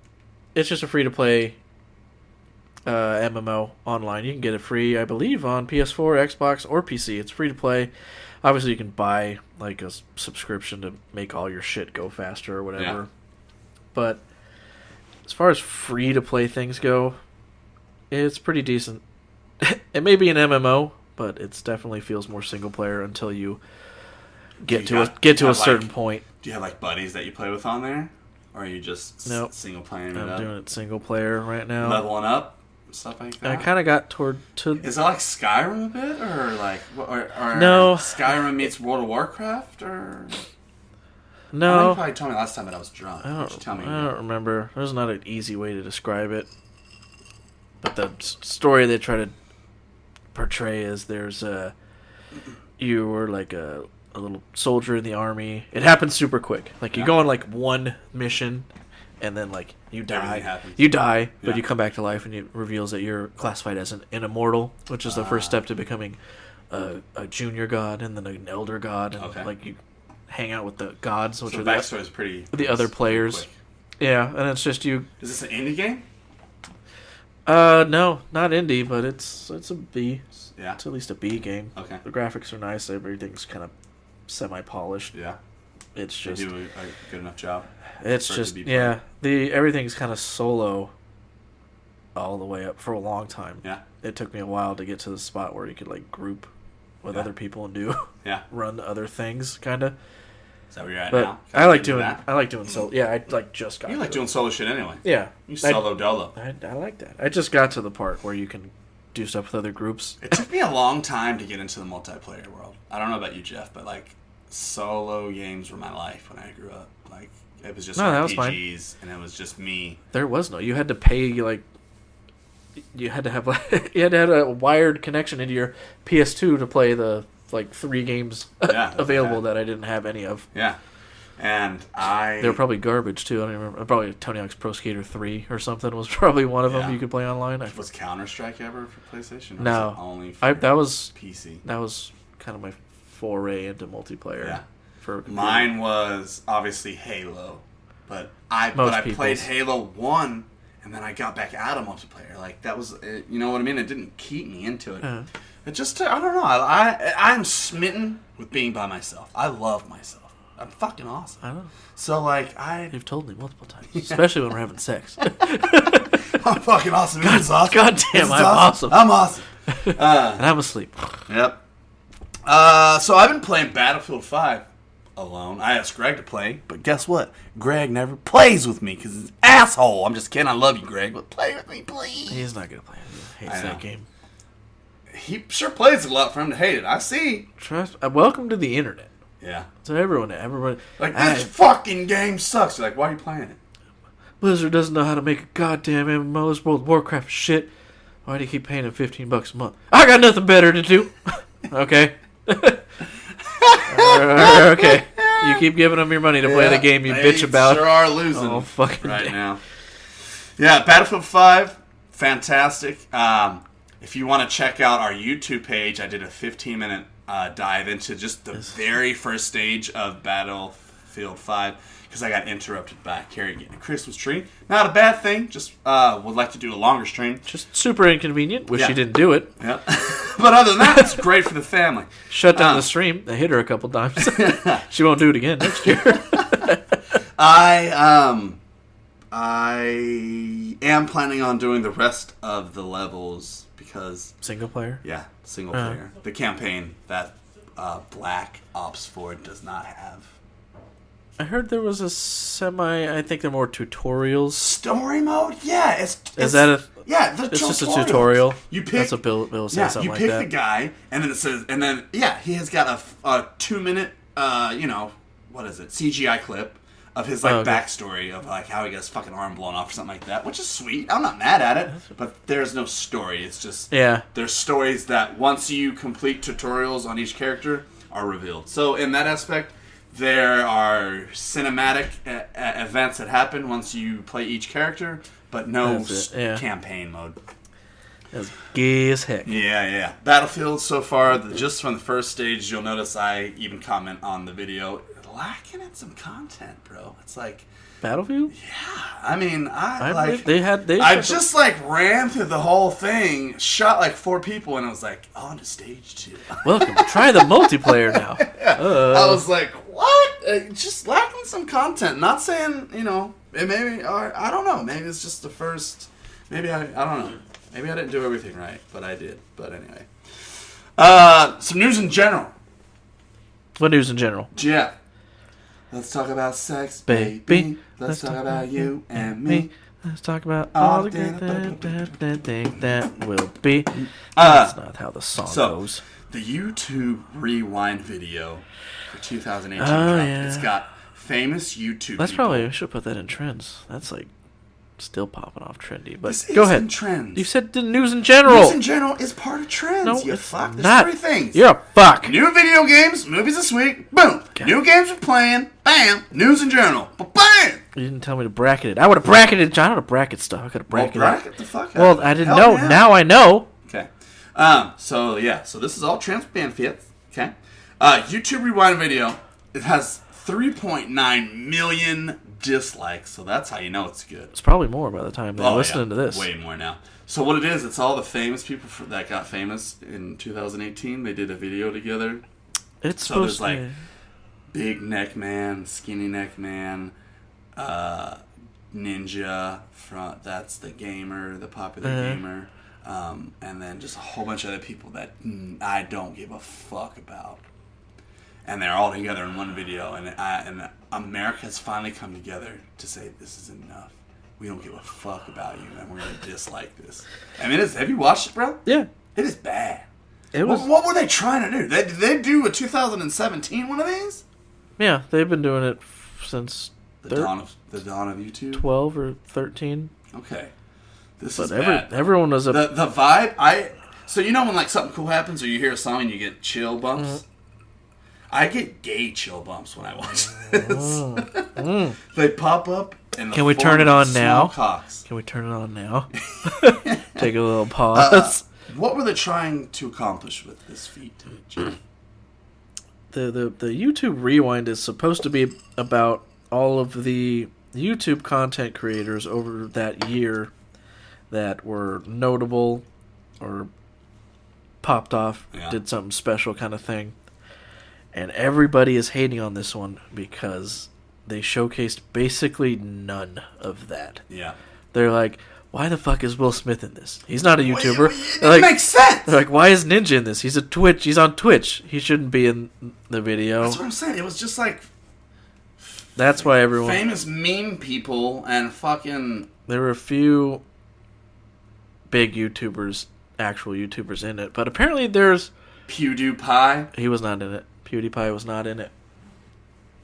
it's just a free-to-play MMO online. You can get it free, I believe, on PS4, Xbox, or PC. It's free to play. Obviously, you can buy like a subscription to make all your shit go faster or whatever. Yeah. But as far as free-to-play things go, it's pretty decent. It may be an MMO, but it definitely feels more single-player until you get to a certain point. Do you have like buddies that you play with on there, or are you just Nope. single playing it I'm up, doing it single-player right now. leveling up, stuff like that? I kind of got to. Is it like Skyrim a bit, or like or No. Skyrim meets World of Warcraft, or? I know you No, probably told me last time that I was drunk. I You should tell me. don't remember. There's not an easy way to describe it. But the story they try to portray is you were like a little soldier in the army. It happens super quick. Like you go on like one mission, and then like you die. Everything happens. You die, but Yeah. you come back to life, and it reveals that you're classified as an immortal, which is the first step to becoming a junior god and then an elder god, and Okay. like you hang out with the gods, which So are the the backstory is pretty. the other pretty players. quick. Yeah, and it's just you. Is this an indie game? No, not indie, but it's a B. Yeah. It's at least a B game. Okay. The graphics are nice. Everything's kind of semi-polished. Yeah. It's They just, do a good enough job. it's for it to just, be yeah. Everything's kind of solo all the way up for a long time. Yeah. It took me a while to get to the spot where you could like group with Yeah. other people and do Yeah. run other things, kind of. Is that where you're at But now? I like Into doing that? solo. Yeah, I like just got. You like to doing it. solo shit anyway. Yeah, You solo dolo. I like that. I just got to the part where you can do stuff with other groups. It took me a long time to get into the multiplayer world. I don't know about you, Jeff, but like solo games were my life when I grew up. Like it was just No, that was fine. RPGs, and it was just me. There was no. You had to pay like. You had to have you had to have a wired connection into your PS2 to play the like 3 games Yeah, available yeah. that I didn't have any of. Yeah. And They were probably garbage too. I don't remember. Probably Tony Hawk's Pro Skater 3 or something was probably one of them you could play online. Was Counter-Strike ever for PlayStation? Or no, was it only for that was PC. That was kind of my foray into multiplayer. Yeah. For a computer. Mine was obviously Halo, but I played Halo 1, and then I got back out of multiplayer. Like that was, you know what I mean? It didn't keep me into it. It just, I don't know. I'm smitten with being by myself. I love myself. I'm fucking awesome. I know. So like You've told me multiple times, especially when we're having sex. I'm fucking awesome. This is awesome. God damn, I'm awesome. I'm awesome. And I'm asleep. Yep. So I've been playing Battlefield 5 alone. I asked Greg to play, but guess what? Greg never plays with me because he's an asshole. I'm just kidding. I love you, Greg, but play with me, please. He's not gonna play. He hates that game. He sure plays a lot for him to hate it. I see. Trust. Welcome to the internet. Yeah. So everyone. Like, this fucking game sucks. You're like, why are you playing it? Blizzard doesn't know how to make a goddamn MMO. This World of Warcraft shit. Why do you keep paying him $15 a month? I got nothing better to do. Okay. Okay. You keep giving them your money to play the game you bitch about. Sure are losing. Oh, fucking right now. Yeah, Battlefield 5, fantastic. If you want to check out our YouTube page, I did a 15-minute dive into just the very first stage of Battlefield 5 because I got interrupted by Carrie getting a Christmas tree. Not a bad thing. Just would like to do a longer stream. Just super inconvenient. Wish you didn't do it. Yeah. But other than that, it's great for the family. Shut down the stream. I hit her a couple times. She won't do it again next year. I am planning on doing the rest of the levels because single player. Yeah, single player. The campaign that Black Ops 4 does not have. I heard there was a I think they're more tutorials. Story mode? Yeah, it's is that a? Yeah, it's just a tutorial. You pick. That's what Bill said. Something like that. You pick the guy, and then it says, and then he has got a 2-minute, what is it? CGI clip of his backstory of like how he got his fucking arm blown off or something like that, which is sweet. I'm not mad at it, but there's no story. It's just there's stories that once you complete tutorials on each character are revealed. So in that aspect, there are cinematic events that happen once you play each character, but no campaign mode. That's gay as heck. Yeah. Battlefield so far, just from the first stage, you'll notice I even comment on the video. Lacking in some content, bro. It's like Battlefield. Yeah, I mean, I just ran through the whole thing, shot like 4 people, and I was like, on to stage 2. Welcome. Try the multiplayer now. I was like, what? Just lacking some content. Not saying maybe I don't know. Maybe it's just the first. Maybe I don't know. Maybe I didn't do everything right, but I did. But anyway, some news in general. What news in general? Yeah. Let's talk about sex, baby. Let's talk about you and me. Let's talk about all the good things that will be. That's not how the song goes. The YouTube Rewind video for 2018 It's got famous YouTube That's people. probably, we should put that in trends. That's like still popping off trendy. But this go ahead. In trends. You said the news in general. News in general is part of trends. No, you it's fuck. There's not. 3 things. You're a fuck. New video games, movies this week. Boom. Okay. New games we're playing. Bam. News in general. Bam. You didn't tell me to bracket it. I would have bracketed it. I don't know bracket stuff. I could have bracketed it. Bracket the fuck out. Well, I didn't know. Yeah. Now I know. Okay. So this is all trans benefits. Okay. YouTube Rewind video. It has 3.9 million dislikes, so that's how you know it's good. It's probably more by the time they're listening to this. Way more now. So what it is, it's all the famous people that got famous in 2018. They did a video together. It's so there's like Big Neck Man, Skinny Neck Man, Ninja. That's the gamer, the popular gamer, and then just a whole bunch of other people that I don't give a fuck about. And they're all together in one video, and America's finally come together to say this is enough. We don't give a fuck about you, and we're gonna dislike this. I mean, have you watched it, bro? Yeah, it is bad. It was. What were they trying to do? Did they do a 2017 one of these? Yeah, they've been doing it since the dawn of YouTube. 12 or 13. Okay, this is bad. Everyone was the vibe. So you know when like something cool happens, or you hear a song and you get chill bumps. Mm-hmm. I get gay chill bumps when I watch They pop up. In the Can we form turn it of on small now? Cocks. Can we turn it on now? Take a little pause. What were they trying to accomplish with this feat, Jim? The YouTube Rewind is supposed to be about all of the YouTube content creators over that year that were notable or popped off, did something special kind of thing. And everybody is hating on this one because they showcased basically none of that. Yeah. They're like, why the fuck is Will Smith in this? He's not a YouTuber. It makes sense. They're like, why is Ninja in this? He's on Twitch. He shouldn't be in the video. That's what I'm saying. It was just like That's why everyone... famous meme people and fucking... There were a few big YouTubers, actual YouTubers in it. But apparently there's... PewDiePie. He was not in it. PewDiePie was not in it.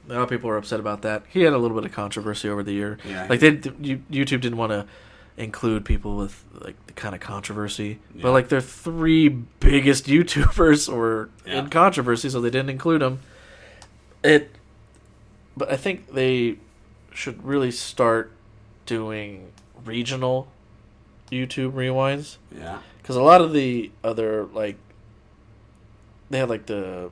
A lot of people were upset about that. He had a little bit of controversy over the year. Yeah. Like YouTube didn't want to include people with like the kind of controversy. Yeah. But like their three biggest YouTubers were in controversy, so they didn't include them. But I think they should really start doing regional YouTube rewinds. Yeah. Because a lot of the other, like, they had like the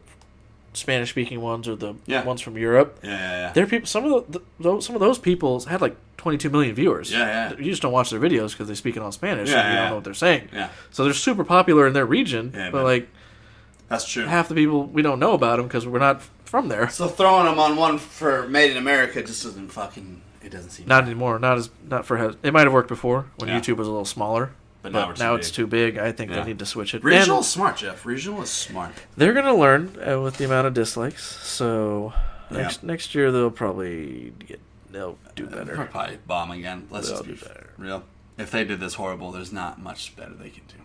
Spanish-speaking ones or the ones from Europe. Yeah. Their people, some of those people had like 22 million viewers. Yeah. You just don't watch their videos because they speak it all Spanish. Yeah, and you don't know what they're saying. Yeah. So they're super popular in their region, but like, that's true. Half the people we don't know about them because we're not from there. So throwing them on one for Made in America just doesn't fucking. It doesn't seem. Not anymore. Not for. It might have worked before when YouTube was a little smaller. But now it's too big. I think they need to switch it. Regional is smart, Jeff. Regional is smart. They're going to learn with the amount of dislikes. So next year they'll probably they'll do better. They'll probably bomb again. Let's just be real. If they did this horrible, there's not much better they can do.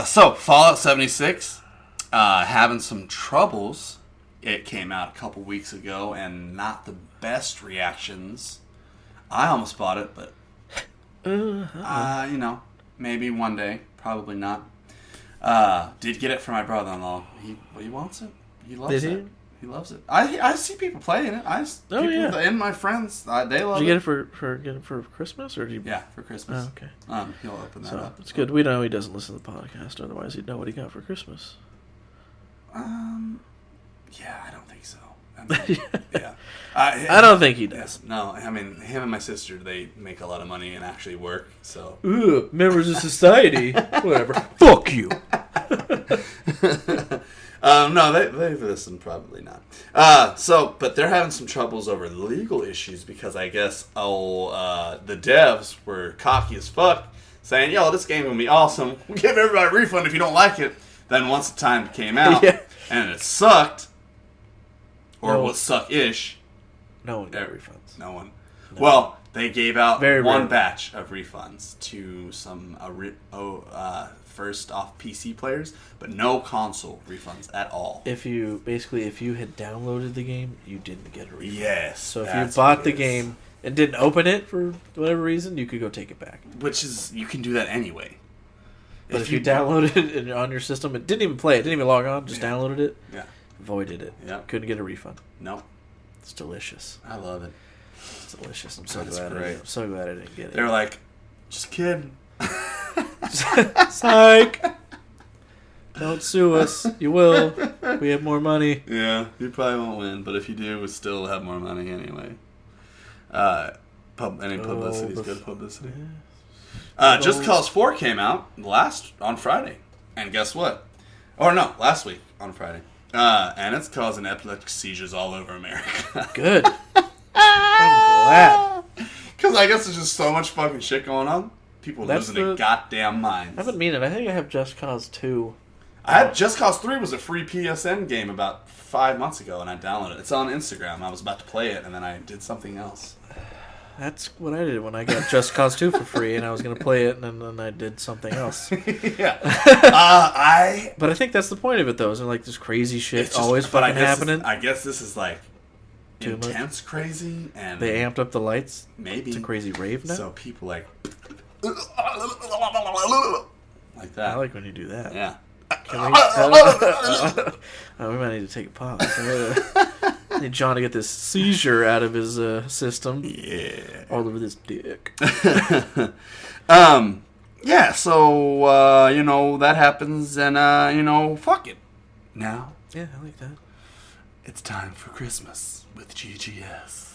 So Fallout 76 having some troubles. It came out a couple weeks ago and not the best reactions. I almost bought it, but maybe one day, probably not. Did get it for my brother-in-law. He wants it. He loves it. He loves it. I see people playing it. And my friends, they love it. Did you get it for Christmas or for Christmas. Oh, okay. He'll open that up. It's good. We know he doesn't listen to the podcast. Otherwise, he'd know what he got for Christmas. Yeah, I don't think so. I don't think he does. No, I mean, him and my sister, they make a lot of money and actually work, so... Ooh, members of society. Whatever. Fuck you. No, they listen, probably not. But they're having some troubles over legal issues because I guess, the devs were cocky as fuck, saying, yo, this game will be awesome. We'll give everybody a refund if you don't like it. Then once the time came out, and it sucked... Or was suck-ish. No one got refunds. No one. No. Well, they gave out one batch of refunds to some first off PC players, but no console refunds at all. If you had downloaded the game, you didn't get a refund. Yes. So if you bought the game and didn't open it for whatever reason, you could go take it back. Which is, you can do that anyway. But if you downloaded it on your system, it didn't even play, it didn't even log on, just downloaded it. Yeah. Voided it. Yeah. Couldn't get a refund. No. It's delicious. I love it. It's delicious. I'm so glad I didn't get it. They're like, just kidding. Psych. Don't sue us. You will. We have more money. Yeah, you probably won't win, but if you do, we still have more money anyway. Any publicity is good publicity. Just Cause 4 came out on Friday. And guess what? Last week on Friday. And it's causing epileptic seizures all over America. Good. I'm glad. Because I guess there's just so much fucking shit going on. People losing their goddamn minds. I've been meaning. I think I have Just Cause 2. I had Just Cause 3 was a free PSN game about 5 months ago, and I downloaded it. It's on Instagram. I was about to play it, and then I did something else. That's what I did when I got Just Cause 2 for free, and I was going to play it, and then I did something else. Yeah. But I think that's the point of it, though. Isn't like this crazy shit always fucking happening? I guess this is like too intense crazy, and they amped up the lights. Maybe it's a crazy rave now. So people like that. I like when you do that. Yeah. Can we? We might need to take a pause. I need John to get this seizure out of his system. Yeah. All over this dick. Yeah, so, that happens, and, fuck it. Now, Yeah, I like that. it's time for Christmas with GGS.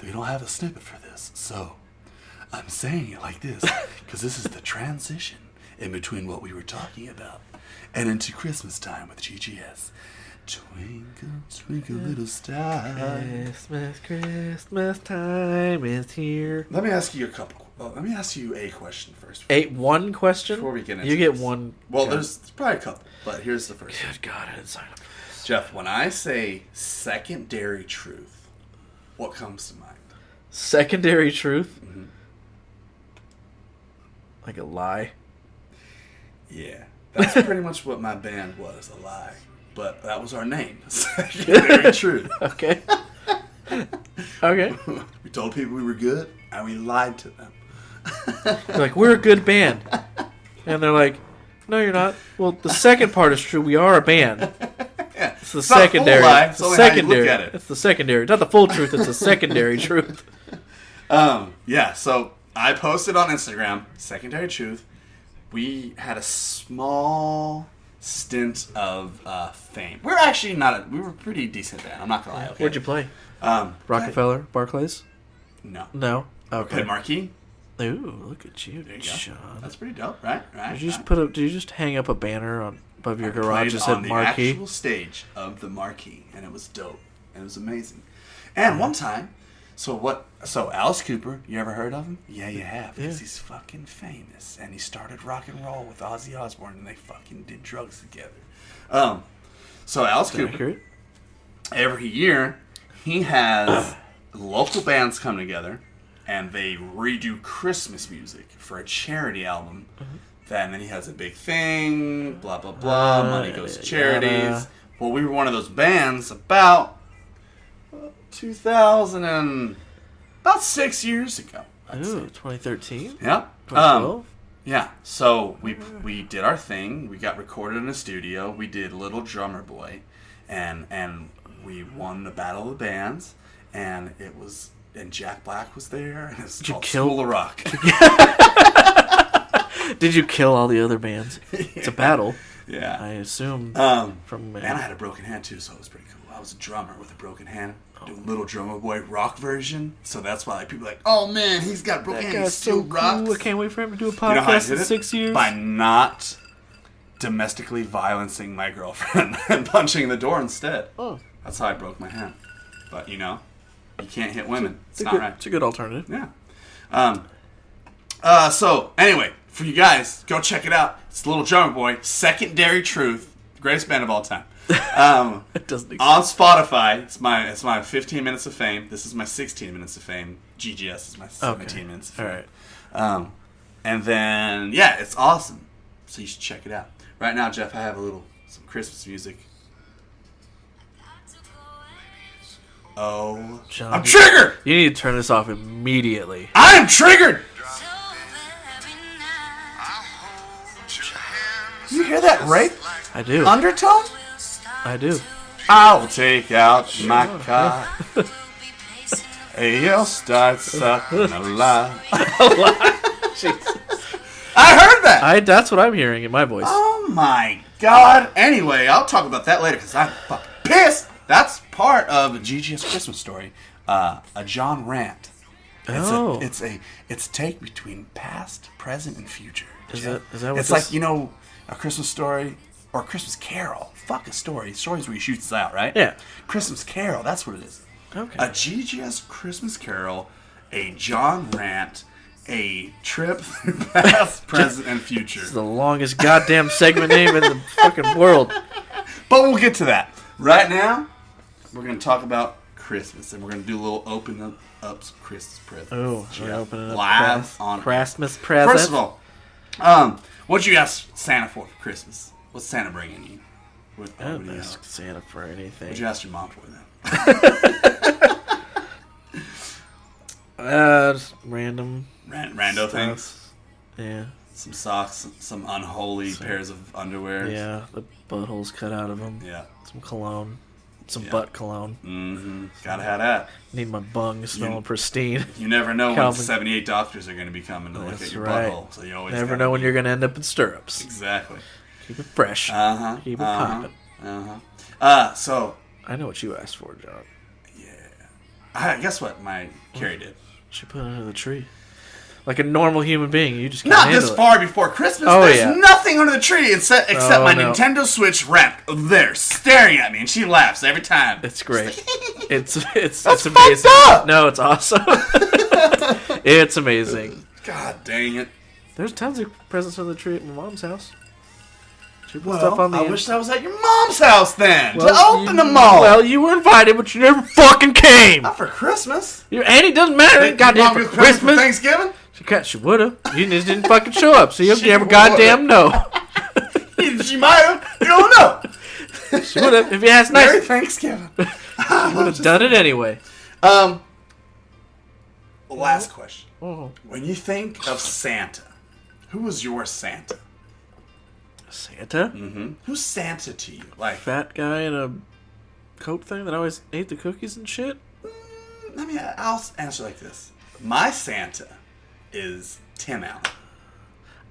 We don't have a snippet for this, so I'm saying it like this, because this is the transition in between what we were talking about and into Christmas time with GGS. Twinkle, twinkle, little star. Christmas time is here. Let me ask you a question first. One question? Before we get into you get this. one. Well, there's probably a couple, but here's the first. Good God, I didn't sign up for this. Jeff, when I say secondary truth, what comes to mind? Secondary truth? Mm-hmm. Like a lie? Yeah, that's pretty much what my band was, a lie. But that was our name, Secondary Truth. Okay. Okay. We told people we were good, and we lied to them. They're like, we're a good band. And they're like, no, you're not. Well, the second part is true. We are a band. Yeah, It's the not a full secondary. lie, It's it's the only how you secondary. look at it. It's the secondary. Not the full truth. It's the secondary truth. Yeah, so I posted on Instagram, Secondary Truth. We had a small stint of fame. We're actually we were a pretty decent band. I'm not gonna lie. Okay? Where'd you play? Rockefeller? Barclays? No. No. Played Okay. Marquee. Ooh, look at you, There you go. John. That's pretty dope, right? Right. Did you just right. Did you just hang up a banner above your garage Played that said on the Marquee? actual stage of the Marquee, and it was dope, and it was amazing. And one time, so Alice Cooper, you ever heard of him? Yeah, you have, because he's fucking famous, and he started rock and roll with Ozzy Osbourne, and they fucking did drugs together. So Alice Cooper, Accurate. every year, he has local bands come together, and they redo Christmas music for a charity album. And then he has a big thing, blah, blah, blah, money goes to charities. Yada. Well, we were one of those bands about about 6 years ago. I'd say. Ooh, 2013? Yeah. 2012? Yeah. So we did our thing. We got recorded in a studio. We did Little Drummer Boy, and we won the Battle of the Bands, and Jack Black was there, and it's called School of Rock. Did you kill all the other bands? It's a battle. Yeah. I assume. From and I had a broken hand too, so it was pretty cool. I was a drummer with a broken hand, doing Little Drummer Boy rock version. So that's why people are like, oh man, he's got a broken That hand. He guy's still so rocks. cool. I can't wait for him to do a You know how I podcast did in it? 6 years. By not domestically violencing my girlfriend and punching the door instead. Oh. That's how I broke my hand. But you can't hit women. It's not good, right. It's a good alternative. Yeah. So anyway, for you guys, go check it out. It's Little Drummer Boy, Secondary Truth, greatest band of all time. It doesn't exist. On Spotify, it's my 15 minutes of fame. This is my 16 minutes of fame. GGS is my 17 minutes of fame. All right. And then it's awesome. So you should check it out. Right now, Jeff, I have some Christmas music. Oh, John, I'm triggered! You need to turn this off immediately. I am triggered! You hear that rape I do. undertone? I do. I'll take out my car. You'll start sucking a lot. I heard that! That's what I'm hearing in my voice. Oh my god. Anyway, I'll talk about that later because I'm fucking pissed. That's part of a GGS Christmas story. A John rant. It's a take between past, present, and future. Is that what it's this... like, a Christmas story or a Christmas carol. Fuck a story. Stories where you shoot this out, right? Yeah. Christmas carol, that's what it is. Okay. A GGS Christmas carol, a John rant, a trip through past, present, and future. It's the longest goddamn segment name in the fucking world. But we'll get to that. Right now, we're going to talk about Christmas, and we're going to do a little open up some Christmas presents. Oh, we're opening up live on Christmas presents. First of all, what'd you ask Santa for Christmas? What's Santa bringing you? I don't ask Santa for anything. What'd you ask your mom for then? Just random Rando stuff. things. Yeah. some socks, some unholy pairs of underwear. Yeah, the buttholes cut out of them. Yeah. Some cologne. Some butt cologne. Mm-hmm. Gotta have that. Need my bung smelling pristine. You never know Calvin. when 78 doctors are going to be coming to look at your butthole. So you always never know when you're going to end up in stirrups. Exactly. Keep it fresh. Uh-huh. Keep it popping. So... I know what you asked for, John. Yeah. Guess what my Carrie did? She put it under the tree. Like a normal human being. You just can't Not handle this it. far before Christmas. Oh, There's yeah. nothing under the tree except my no. Nintendo Switch wrap there, staring at me, and she laughs every time. It's great. It's That's amazing. fucked up! No, it's awesome. It's amazing. God dang it. There's tons of presents under the tree at my mom's house. She put stuff on the I wish I was at your mom's house then to open you, them all. Well, you were invited, but you never fucking came. Not for Christmas. Annie doesn't matter. Goddamn for For Christmas. Thanksgiving? She would have. You just didn't fucking show up, so you never goddamn know. She might have. You don't know. She would have if you asked Merry nice. Thanksgiving. Would have done it anyway. Last question. Oh. When you think of Santa, who was your Santa? Santa? Mm-hmm. Who's Santa to you? Like, Fat guy in a coat thing that always ate the cookies and shit? I'll answer like this. My Santa is Tim Allen.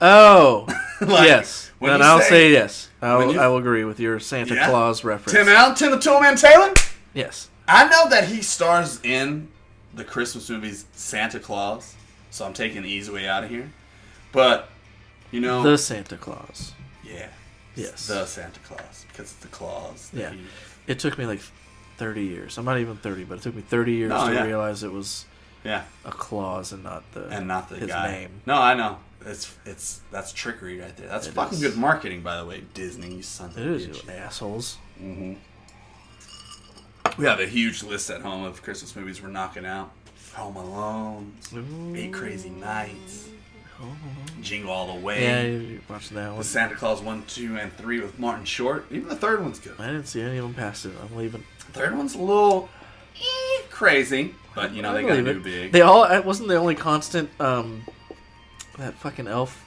Oh, Like, yes. when Then you I'll say- say yes. I when you- will agree with your Santa Yeah? Claus reference. Tim Allen, Tim the Toolman Taylor? Yes. I know that he stars in the Christmas movies Santa Claus, so I'm taking the easy way out of here. But, you know... The Santa Claus. Yeah. Yes. The Santa Claus, because it's the claws. that Yeah. he- It took me like 30 years. I'm not even 30, but it took me 30 years Oh, to yeah. realize it was Yeah. a clause and not the his guy. name. No, I know. That's trickery right there. That's It fucking is. good marketing, by the way, Disney, you sons It of is, bitch. you assholes. Mm-hmm. We have a huge list at home of Christmas movies we're knocking out. Home Alone, Ooh. 8 Crazy Nights, Oh. Jingle All the Way, Yeah, you watched that the one. Santa Claus 1, 2, and 3 with Martin Short. Even the third one's good. I didn't see any of them past it. I'm leaving. The third one's a little crazy, but you know I they got to believe do it. big. They all. It wasn't the only constant. That fucking elf.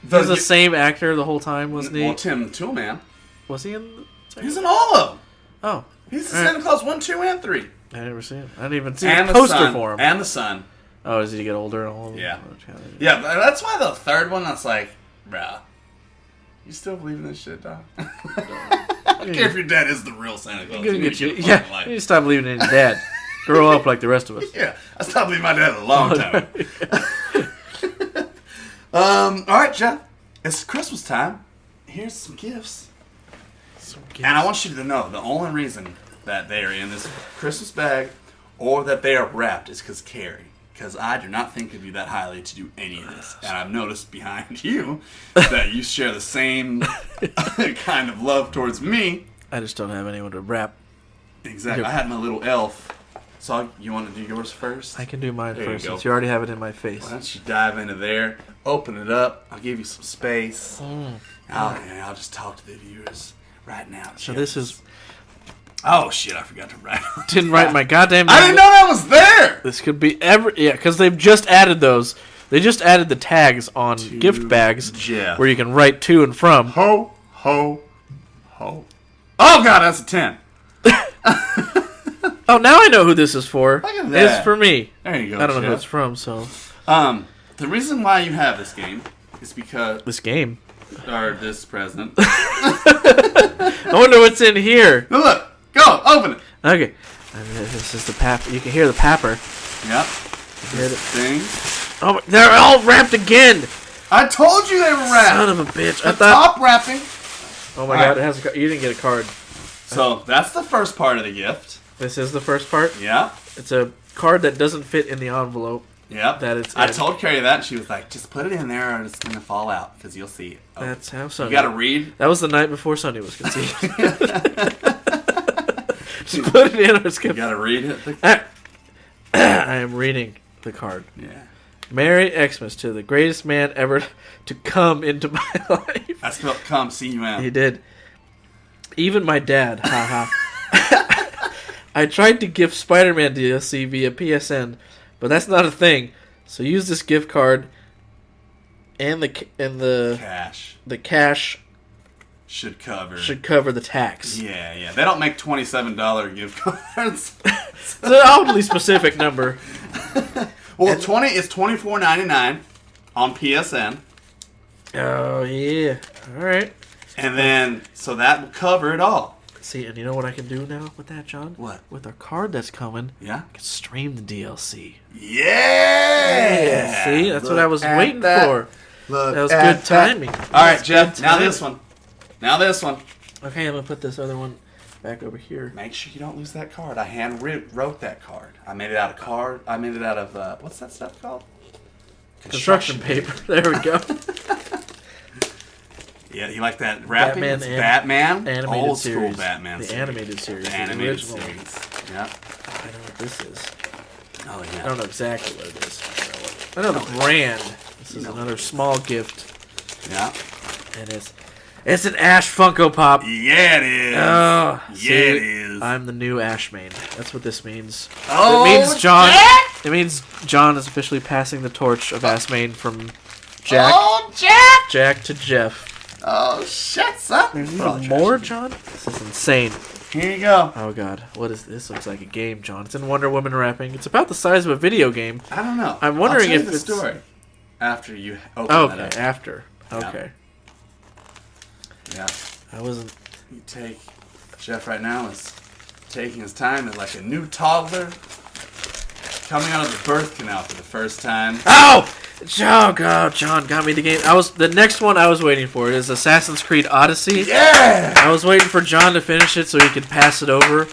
He was the same actor the whole time, wasn't he? Well, Tim Toolman. Was he in? The second He's in all of them. Oh, He's the All right. Santa Claus 1, 2, and 3. I never seen him. I didn't even see And a the poster son. for him. And the son. Oh, does he get older and all of them? Yeah. Okay. Yeah, but that's why the third one, that's like, bruh. You still believe in this shit, dog? I don't care if your dad is the real Santa Claus. I'm gonna get you. a Yeah, fucking life. you need to stop believing in your dad. Grow up like the rest of us. Yeah, I stopped believing my dad a long time ago. All right, Jeff. It's Christmas time. Here's some gifts. And I want you to know the only reason that they are in this Christmas bag or that they are wrapped is because Carrie. Because I do not think of you that highly to do any of this. And I've noticed behind you that you share the same kind of love towards me. I just don't have anyone to wrap. Exactly. I had my little elf. So you want to do yours first? I can do mine There you first go. since you already have it in my face. Why don't you dive into there, open it up, I'll give you some space. I'll just talk to the viewers right now. So Jeff. this is. Oh shit, I forgot to write. Didn't write my goddamn. I didn't know that was there! This could be yeah, because they've just added those. They just added the tags on gift bags Jeff. where you can write to and from. Ho, ho, ho. Oh god, that's a 10. Oh, now I know who this is for. Look at that. It's for me. There you go, I don't know who Jeff. it's from, so. The reason why you have this game is because, This game. or this present. I wonder what's in here. Now look, go, open it. Okay. And this is the pap. You can hear the papper. Yep. Hear This thing. Oh, my, they're all wrapped again. I told you they were wrapped. Son of a bitch. The I thought. top wrapping. Oh my All god, right. it has a, you didn't get a card. So that's the first part of the gift. This is the first part. Yeah. It's a card that doesn't fit in the envelope. Yep. That it's I in. told Carrie that, and she was like, just put it in there or it's going to fall out because you'll see it. Oh. That's how Sunny. You got to read. That was the night before Sunny was conceived. Just put it in or it's You gonna. got to read it. I am reading the card. Yeah. Merry Xmas to the greatest man ever to come into my life. I spelled come, C-U-M. He did. Even my dad. Haha. I tried to gift Spider-Man DLC via PSN, but that's not a thing. So use this gift card and the cash should cover the tax. Yeah. They don't make $27 gift cards. It's an oddly specific number. Well, it's $24.99 on PSN. Oh yeah. All right. And then so that will cover it all. See, and you know what I can do now with that, John? What? With our card that's coming, Yeah. I can stream the DLC. Yeah. See, that's what I was waiting for. Look, that was good timing. All right, Jeff. Now this one. Okay, I'm gonna put this other one back over here. Make sure you don't lose that card. I hand wrote that card. I made it out of what's that stuff called? Construction paper. There we go. Yeah, you like that wrapping? Batman animated old series. school Batman. The animated series. The The animated original. series. Yeah. I know what this is. Oh yeah. I don't know exactly what it is. I know the brand. This is another small gift. Yeah. And it's an Ash Funko Pop. Yeah, it is. Oh, yeah, it is. I'm the new Ash main. That's what this means. Oh, it means John. Jack? It means John is officially passing the torch of Ash main from Jack. Oh, Jack! Jack to Jeff. Oh, shut up! There's even more, John. This is insane. Here you go. Oh God, what is this? Looks like a game, John. It's in Wonder Woman wrapping. It's about the size of a video game. I don't know. I'm wondering I'll tell if you the it's story after you open that up. After. Okay. Yeah. I wasn't. You take Jeff right now is taking his time as like a new toddler coming out of the birth canal for the first time. Oh! Oh God, John got me the game. The next one I was waiting for is Assassin's Creed Odyssey. Yeah! I was waiting for John to finish it so he could pass it over,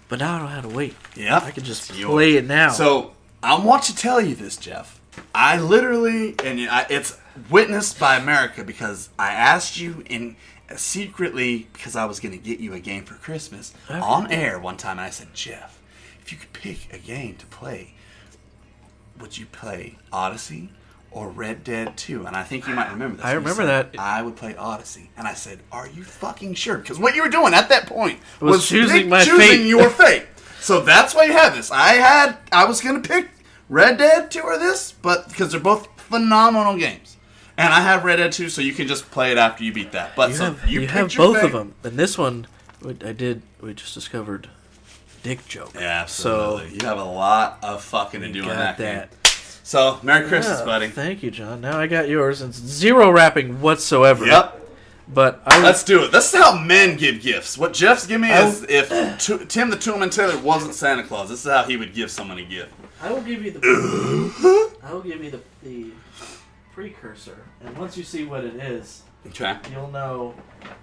but now I don't have to wait. Yep. I can just play it now. So I want to tell you this, Jeff. I literally, it's witnessed by America because I asked you secretly because I was going to get you a game for Christmas on air one time, and I said, Jeff, if you could pick a game to play, would you play Odyssey or Red Dead 2? And I think you might remember this. I remember that. I would play Odyssey. And I said, are you fucking sure? Because what you were doing at that point was choosing my choosing fate. your fate. So that's why you have this. I was going to pick Red Dead 2 or this, but because they're both phenomenal games. And I have Red Dead 2, so you can just play it after you beat that. But you have both of them. And this one, we just discovered dick joke. Yeah, absolutely. So you have a lot of fucking to do in that game. So, Merry Christmas, buddy. Thank you, John. Now I got yours. It's zero wrapping whatsoever. Yep. But let's do it. This is how men give gifts. What Jeff's giving me is if Tim the Toolman Taylor wasn't Santa Claus. This is how he would give someone a gift. I will give you the precursor, and once you see what it is, okay, you'll know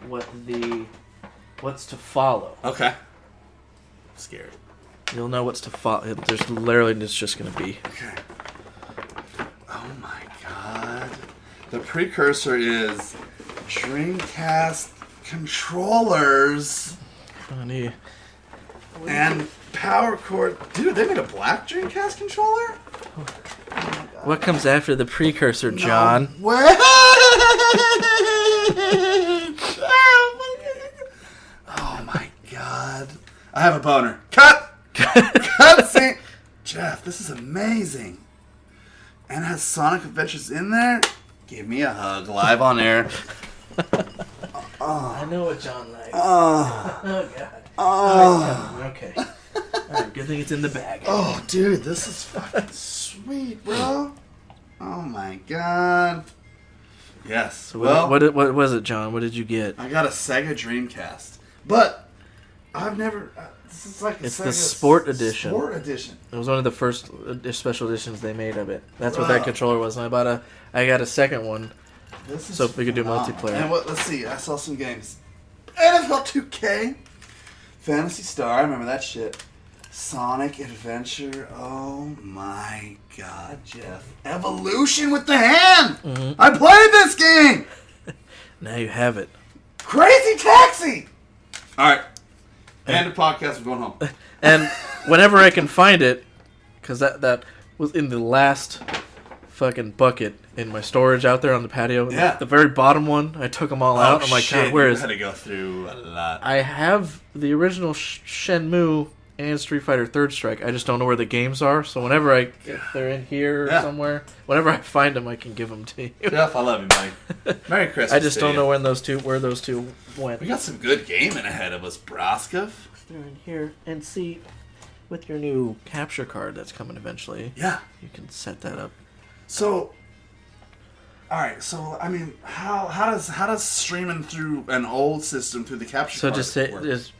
what's to follow. Okay. I'm scared. You'll know what's to follow. There's literally it's just gonna be. Okay. Oh my God. The precursor is Dreamcast controllers. Funny. And power cord. Dude, they made a black Dreamcast controller? What comes after the precursor, John? No way. Oh my God. I have a boner. Cut! Cut scene! Jeff, this is amazing. And it has Sonic Adventures in there? Give me a hug live on air. I know what John likes. Oh God. Oh. Okay. Alright, good thing it's in the bag. Oh, dude, this is fucking sweet, bro. Oh my God. Yes. So what was it, John? What did you get? I got a Sega Dreamcast, but I've never. This is like it's Sega the Sport Edition. Sport Edition. It was one of the first special editions they made of it. That's what that controller was. And I got a second one, so we could do multiplayer. And let's see. I saw some games. NFL 2K, Phantasy Star. I remember that shit. Sonic Adventure. Oh my God, Jeff! Evolution with the hand. Mm-hmm. I played this game. Now you have it. Crazy Taxi. All right. End of podcast. We're going home. And whenever I can find it, because that was in the last fucking bucket in my storage out there on the patio. Yeah. The very bottom one, I took them all out. I'm like, shit, God, where is I had to go through a lot. I have the original Shenmue and Street Fighter Third Strike. I just don't know where the games are. So whenever if they're in here or somewhere, whenever I find them, I can give them to you. Jeff, I love you, buddy. Merry Christmas. I just don't know where those two went. We got some good gaming ahead of us, Broskov. They're in here. And see, with your new capture card that's coming eventually, you can set that up. So, all right. So, I mean, how does streaming through an old system through the capture card work? Just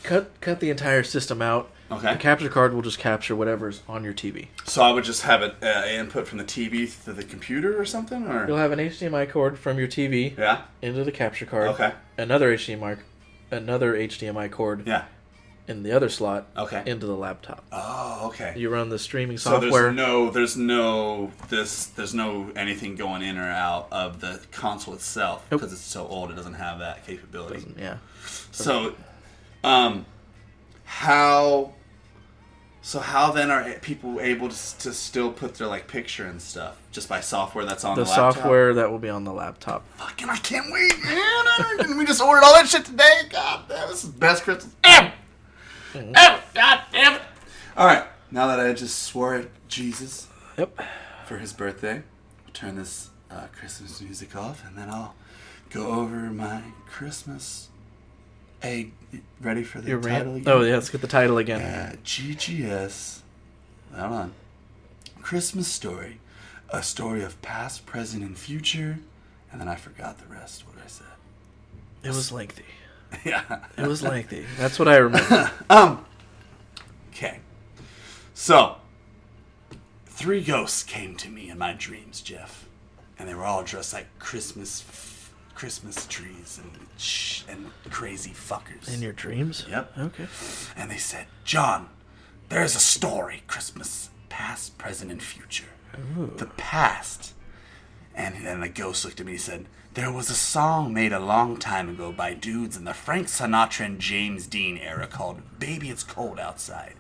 cut the entire system out. Okay. The capture card will just capture whatever's on your TV. So I would just have an input from the TV to the computer or something, or you'll have an HDMI cord from your TV into the capture card. Okay. Another HDMI cord. Yeah. In the other slot. Okay. Into the laptop. Oh, okay. You run the streaming software. So there's no anything going in or out of the console itself because it's so old. It doesn't have that capability. So, how then are people able to still put their like picture and stuff just by software that's on the laptop? The software that will be on the laptop. Fucking, I can't wait, man! Didn't we just ordered all that shit today? God damn, this is the best Christmas ever! Ever! God damn it! All right, now that I just swore at Jesus for his birthday, I'll turn this Christmas music off, and then I'll go over my Christmas. Hey, ready for the title again? Oh, yeah, let's get the title again. GGS. Hold on. Christmas Story. A story of past, present, and future. And then I forgot the rest, what I said. It was lengthy. Yeah. It was lengthy. That's what I remember. Okay. So, 3 ghosts came to me in my dreams, Jeff. And they were all dressed like Christmas trees and crazy fuckers. In your dreams? Yep. Okay. And they said, John, there's a story, Christmas, past, present, and future. Ooh. The past. And then the ghost looked at me and said, there was a song made a long time ago by dudes in the Frank Sinatra and James Dean era called Baby It's Cold Outside.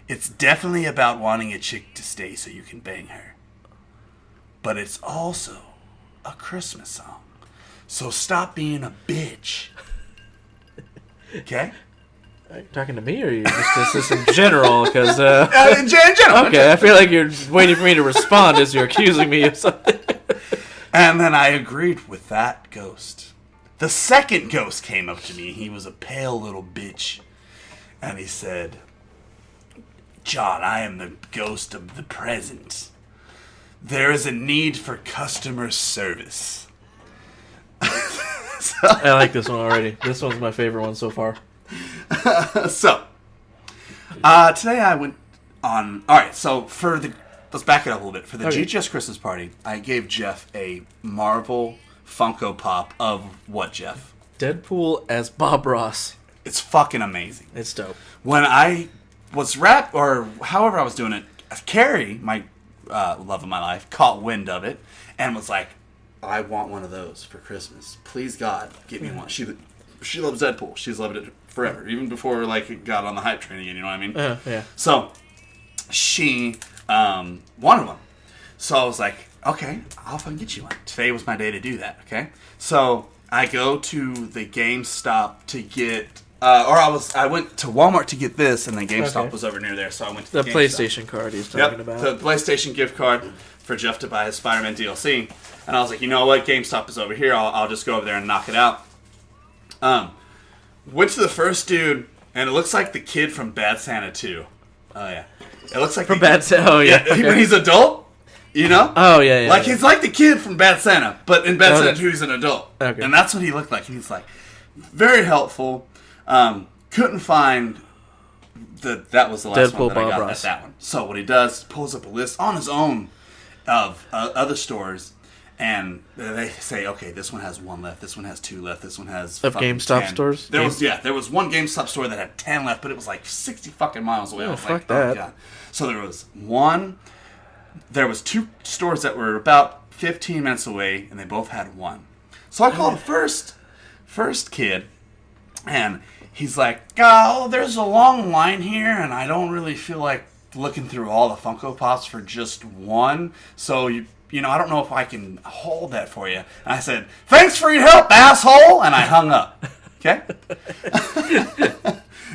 It's definitely about wanting a chick to stay so you can bang her. But it's also a Christmas song. So stop being a bitch. Okay? Are you talking to me, or are you just this in general? Because in general. Okay, I feel like you're waiting for me to respond as you're accusing me of something. And then I agreed with that ghost. The second ghost came up to me. He was a pale little bitch. And he said, John, I am the ghost of the present. There is a need for customer service. I like this one already. This one's my favorite one so far. Today I went on... Alright, so let's back it up a little bit. For the GGS Christmas Party, I gave Jeff a Marvel Funko Pop of what, Jeff? Deadpool as Bob Ross. It's fucking amazing. It's dope. When I was or however I was doing it, Carrie, my love of my life, caught wind of it and was like, I want one of those for Christmas. Please, God, get me one. She loves Deadpool. She's loved it forever, even before like it got on the hype train again. You know what I mean? Yeah. So she wanted one. So I was like, okay, I'll fucking get you one. Today was my day to do that. Okay. So I go to the GameStop to get. I went to Walmart to get this, and then GameStop was over near there, so I went to the PlayStation card he's talking about. The PlayStation gift card for Jeff to buy his Spider-Man DLC. And I was like, you know what? GameStop is over here. I'll just go over there and knock it out. Went to the first dude, and it looks like the kid from Bad Santa 2. Oh, yeah. It looks like... From Bad Santa? Oh, yeah. Okay. When he's adult, you know? Oh, yeah. Like, he's like the kid from Bad Santa, but in Bad Santa 2, he's an adult. Okay. And that's what he looked like. And he's like, very helpful. Couldn't find... That was the last Deadpool one that I got. Ross. That one. So what he does, pulls up a list on his own of other stores, and they say, okay, this one has 1 left, this one has 2 left, this one has of GameStop 10. stores. There was one GameStop store that had 10 left, but it was like 60 fucking miles away. Oh, I was fuck like, that. Oh, God. So there was 2 stores that were about 15 minutes away, and they both had 1. So I called the first kid, and he's like, oh, there's a long line here, and I don't really feel like looking through all the Funko Pops for just 1. So, you know, I don't know if I can hold that for you. And I said, thanks for your help, asshole! And I hung up. Okay?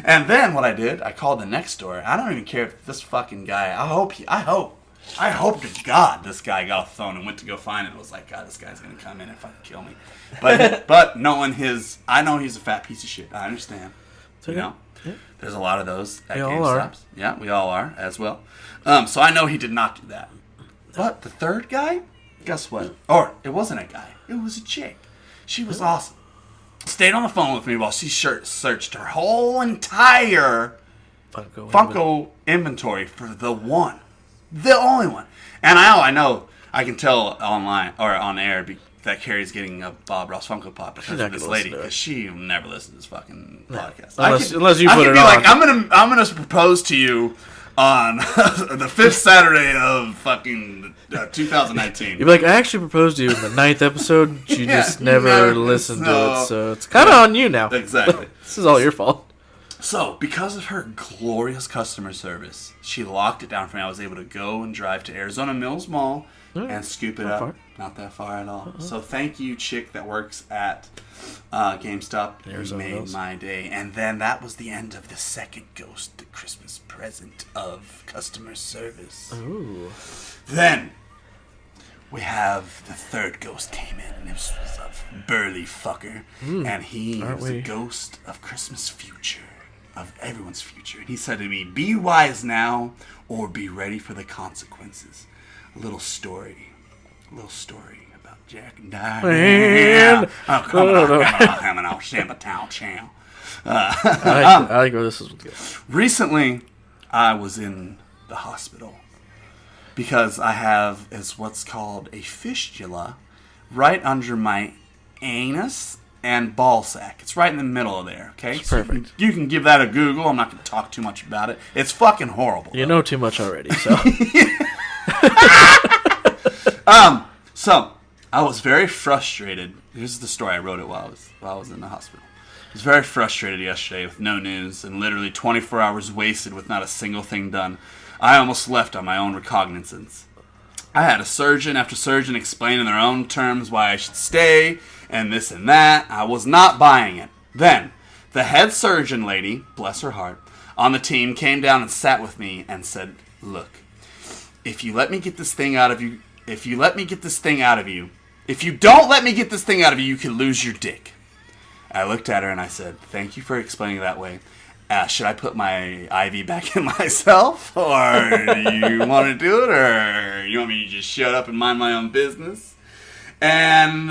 And then what I did, I called the next door. I don't even care if this fucking guy, I hope to God this guy got off the phone and went to go find it and was like, God, this guy's going to come in and fucking kill me. But knowing I know he's a fat piece of shit. I understand. You know? Yeah. There's a lot of those at GameStops. Yeah, we all are as well. So I know he did not do that. But the third guy, guess what? Or it wasn't a guy. It was a chick. She was awesome. Stayed on the phone with me while she searched her whole entire Funko inventory for the one. The only one. And I know I can tell online or on air that Carrie's getting a Bob Ross Funko Pop because of this lady, because she will never listen to this fucking podcast. Unless you put it on. Like, I'm gonna propose to you on the 5th Saturday of fucking 2019. You'd be like, I actually proposed to you in the 9th episode. You just never listened to it, so it's kind of on you now. Exactly. This is all your fault. So, because of her glorious customer service, she locked it down for me. I was able to go and drive to Arizona Mills Mall and scoop it up. Not that far at all. So, thank you, chick that works at GameStop. You made my day. And then that was the end of the second Ghost Christmas present of customer service. Ooh. Then we have the third ghost came in, and it was a burly fucker. And he was a ghost of Christmas future. Of everyone's future. And he said to me, be wise now or be ready for the consequences. A little story about Jack and Diane. Oh, come on, Shamatow Chow. I like where this is going. Recently, I was in the hospital because I have what's called a fistula right under my anus and ball sack. It's right in the middle of there, okay? It's perfect. So you can give that a Google. I'm not going to talk too much about it. It's fucking horrible. You know too much already, so. So, I was very frustrated. Here's the story. I wrote it while I was in the hospital. I was very frustrated yesterday with no news and literally 24 hours wasted with not a single thing done. I almost left on my own recognizance. I had a surgeon after surgeon explain in their own terms why I should stay and this and that. I was not buying it. Then, the head surgeon lady, bless her heart, on the team came down and sat with me and said, look, if you let me get this thing out of you, if you don't let me get this thing out of you, you can lose your dick. I looked at her and I said, thank you for explaining it that way. Should I put my IV back in myself? Or do you want to do it? Or you want me to just shut up and mind my own business? And,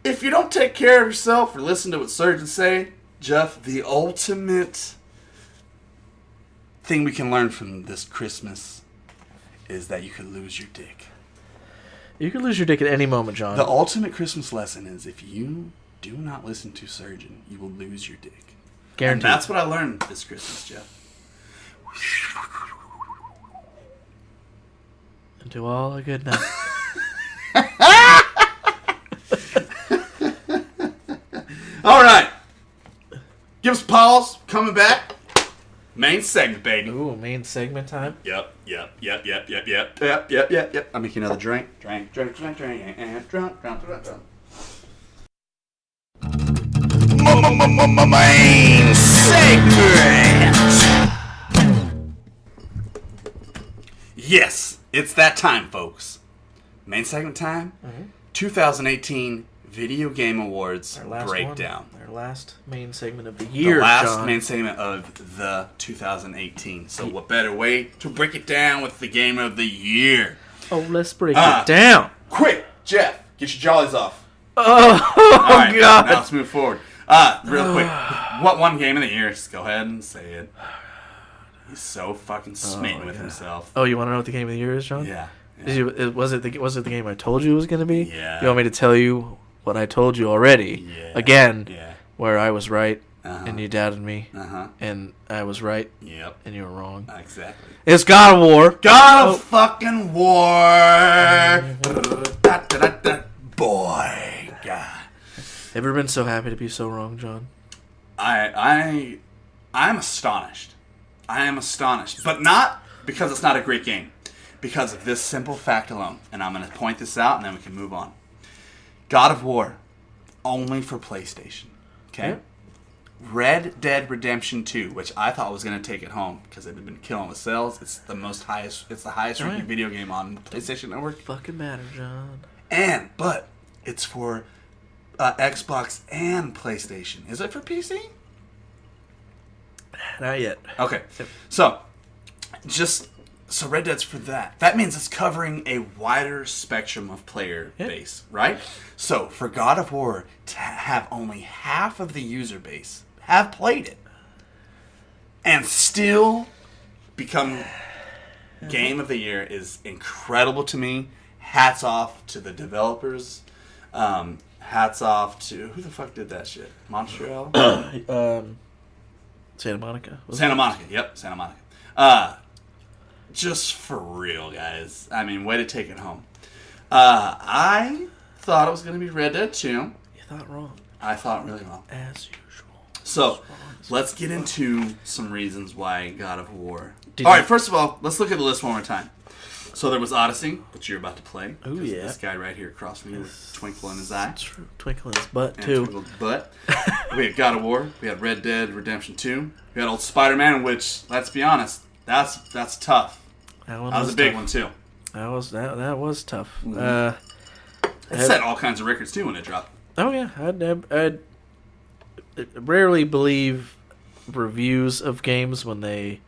if you don't take care of yourself or listen to what surgeons say, Jeff, the ultimate thing we can learn from this Christmas is that you could lose your dick. You could lose your dick at any moment, John. The ultimate Christmas lesson is if you do not listen to surgeon, you will lose your dick. Guaranteed. And that's what I learned this Christmas, Jeff. And to all a good night. All right. Give us a pause. Coming back. Main segment, baby. Ooh, main segment time. Yep. I'll make you another drink. Drink. Main segment. Yes, it's that time, folks. Main segment time. 2018 Video Game Awards breakdown. Our last main segment of the year, The last John. main segment of the 2018. So what better way to break it down with the Game of the Year? Oh, let's break it down. Quick, Jeff, get your jollies off. Oh, All right, God. now let's move forward. Real quick, what one Game of the Year? Just go ahead and say it. He's so fucking smitten with himself. Oh, you want to know what the game of the year is, John? Yeah. Was it the game I told you it was going to be? Yeah. You want me to tell you what I told you already? Yeah. Again, Yeah. where I was right and you doubted me, Uh-huh. and I was right Yep. and you were wrong. Exactly. It's God of War. God of fucking War. Boy. God. Ever been so happy to be so wrong, John? I'm astonished. I am astonished. But not because it's not a great game. Because of this simple fact alone. And I'm going to point this out and then we can move on. God of War only for PlayStation. Okay? Yeah. Red Dead Redemption 2, which I thought was going to take it home because it had been killing with sales. It's the highest ranking video game on PlayStation Network. Fucking matter, John. But it's for Xbox and PlayStation. Is it for PC? Not yet. Okay. So Red Dead's for that. That means it's covering a wider spectrum of player base, right? So for God of War to have only half of the user base have played it and still become Game of the Year is incredible to me. Hats off to the developers. Hats off to... Who the fuck did that shit? Montreal? Santa Monica. Santa Monica. Yep, Santa Monica. Just for real, guys. I mean, way to take it home. I thought it was going to be Red Dead 2. You thought wrong. I thought really wrong. As usual. So, let's get into some reasons why God of War... Alright, first of all, let's look at the list one more time. So there was Odyssey, which you're about to play. Oh, yeah. This guy right here across from me with twinkle in his eye. That's true. Twinkle in his butt, And too. twinkle in his butt. We had God of War. We had Red Dead Redemption 2. We had old Spider-Man, which, let's be honest, that's tough. That was a big one, too. That was tough. Mm-hmm. It set all kinds of records, too, when it dropped. Oh, yeah. I'd rarely believe reviews of games when they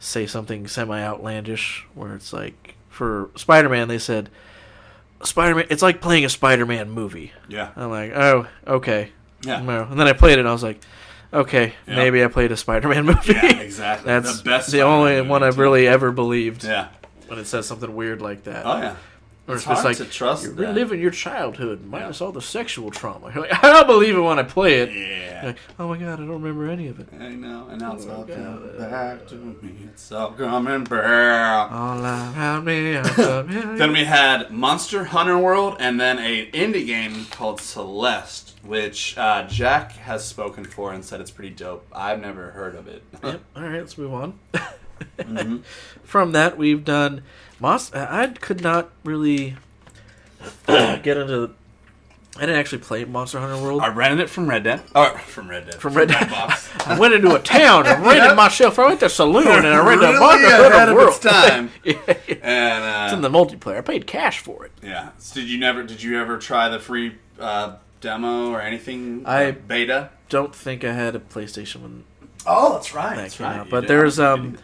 say something semi-outlandish, where it's like, for Spider-Man, they said, Spider-Man, it's like playing a Spider-Man movie. Yeah. I'm like, oh, okay. Yeah. No. And then I played it, and I was like, okay, maybe I played a Spider-Man movie. Yeah, exactly. That's the best the only one I've really ever believed. Yeah. When it says something weird like that. Oh, yeah. Or It's it's just hard like, to trust you're that. reliving your childhood minus all the sexual trauma. You're like, I don't believe it when I play it. Yeah. You're like, oh my god, I don't remember any of it. I know, and now it's all God. coming back to me. It's all coming back. All around me, Then we had Monster Hunter World, and then an indie game called Celeste, which Jack has spoken for and said it's pretty dope. I've never heard of it. Yep. All right, let's move on. Mm-hmm. From that, we've done I could not really get into. I didn't actually play Monster Hunter World. I rented it from Red Dead. From Red Dead. From Red Dead. Redbox. I went into a town and rented myself. I went to a saloon and I rented a Really Monster ahead Hunter of World. its time. Yeah. And It's in the multiplayer. I paid cash for it. yeah. So did you ever try the free demo or anything? Beta. Don't think I had a PlayStation when Oh, that's right. that That's came right. out. You But did. there's You did.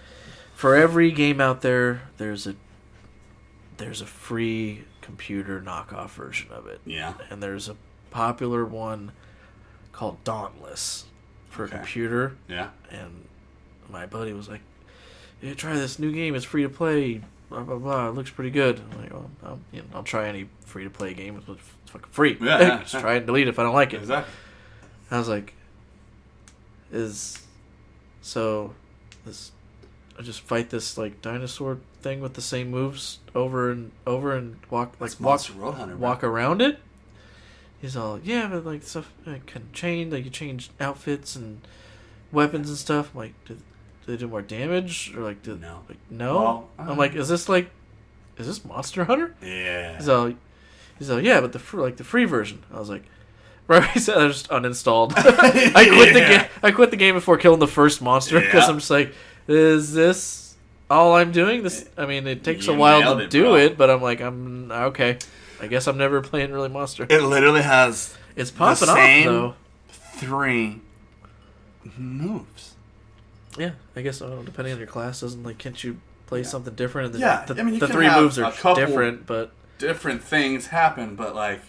for every game out there, there's a free computer knockoff version of it. Yeah. And there's a popular one called Dauntless for a computer. Yeah. And my buddy was like, "Yeah, try this new game. It's free to play. Blah blah blah. It looks pretty good." I'm like, "Well, I'll try any free to play game. It's fucking free. Yeah. Just try it and delete it if I don't like it." Exactly. I was like, I just fight this like dinosaur thing with the same moves over and walk Monster Road Hunter. walk around it. He's all, yeah, but like stuff can change. Like you change outfits and weapons and stuff. I'm like, do they do more damage or like No. Like, no. Well, I'm like, is this Monster Hunter? Yeah. He's all, yeah, but the free version. I was like, right. He said I just uninstalled. I quit the game before killing the first monster because I'm just like, is this all I'm doing? This, I mean, it takes You a while nailed to it, do bro. it, but I'm like, I'm okay. I guess I'm never playing really Monster. It literally has It's popping the off same though. 3 moves. Yeah, I guess depending on your class, can't you play something different? And Yeah, I mean, you the can 3 have moves a are couple- different, but Different things happen, but like,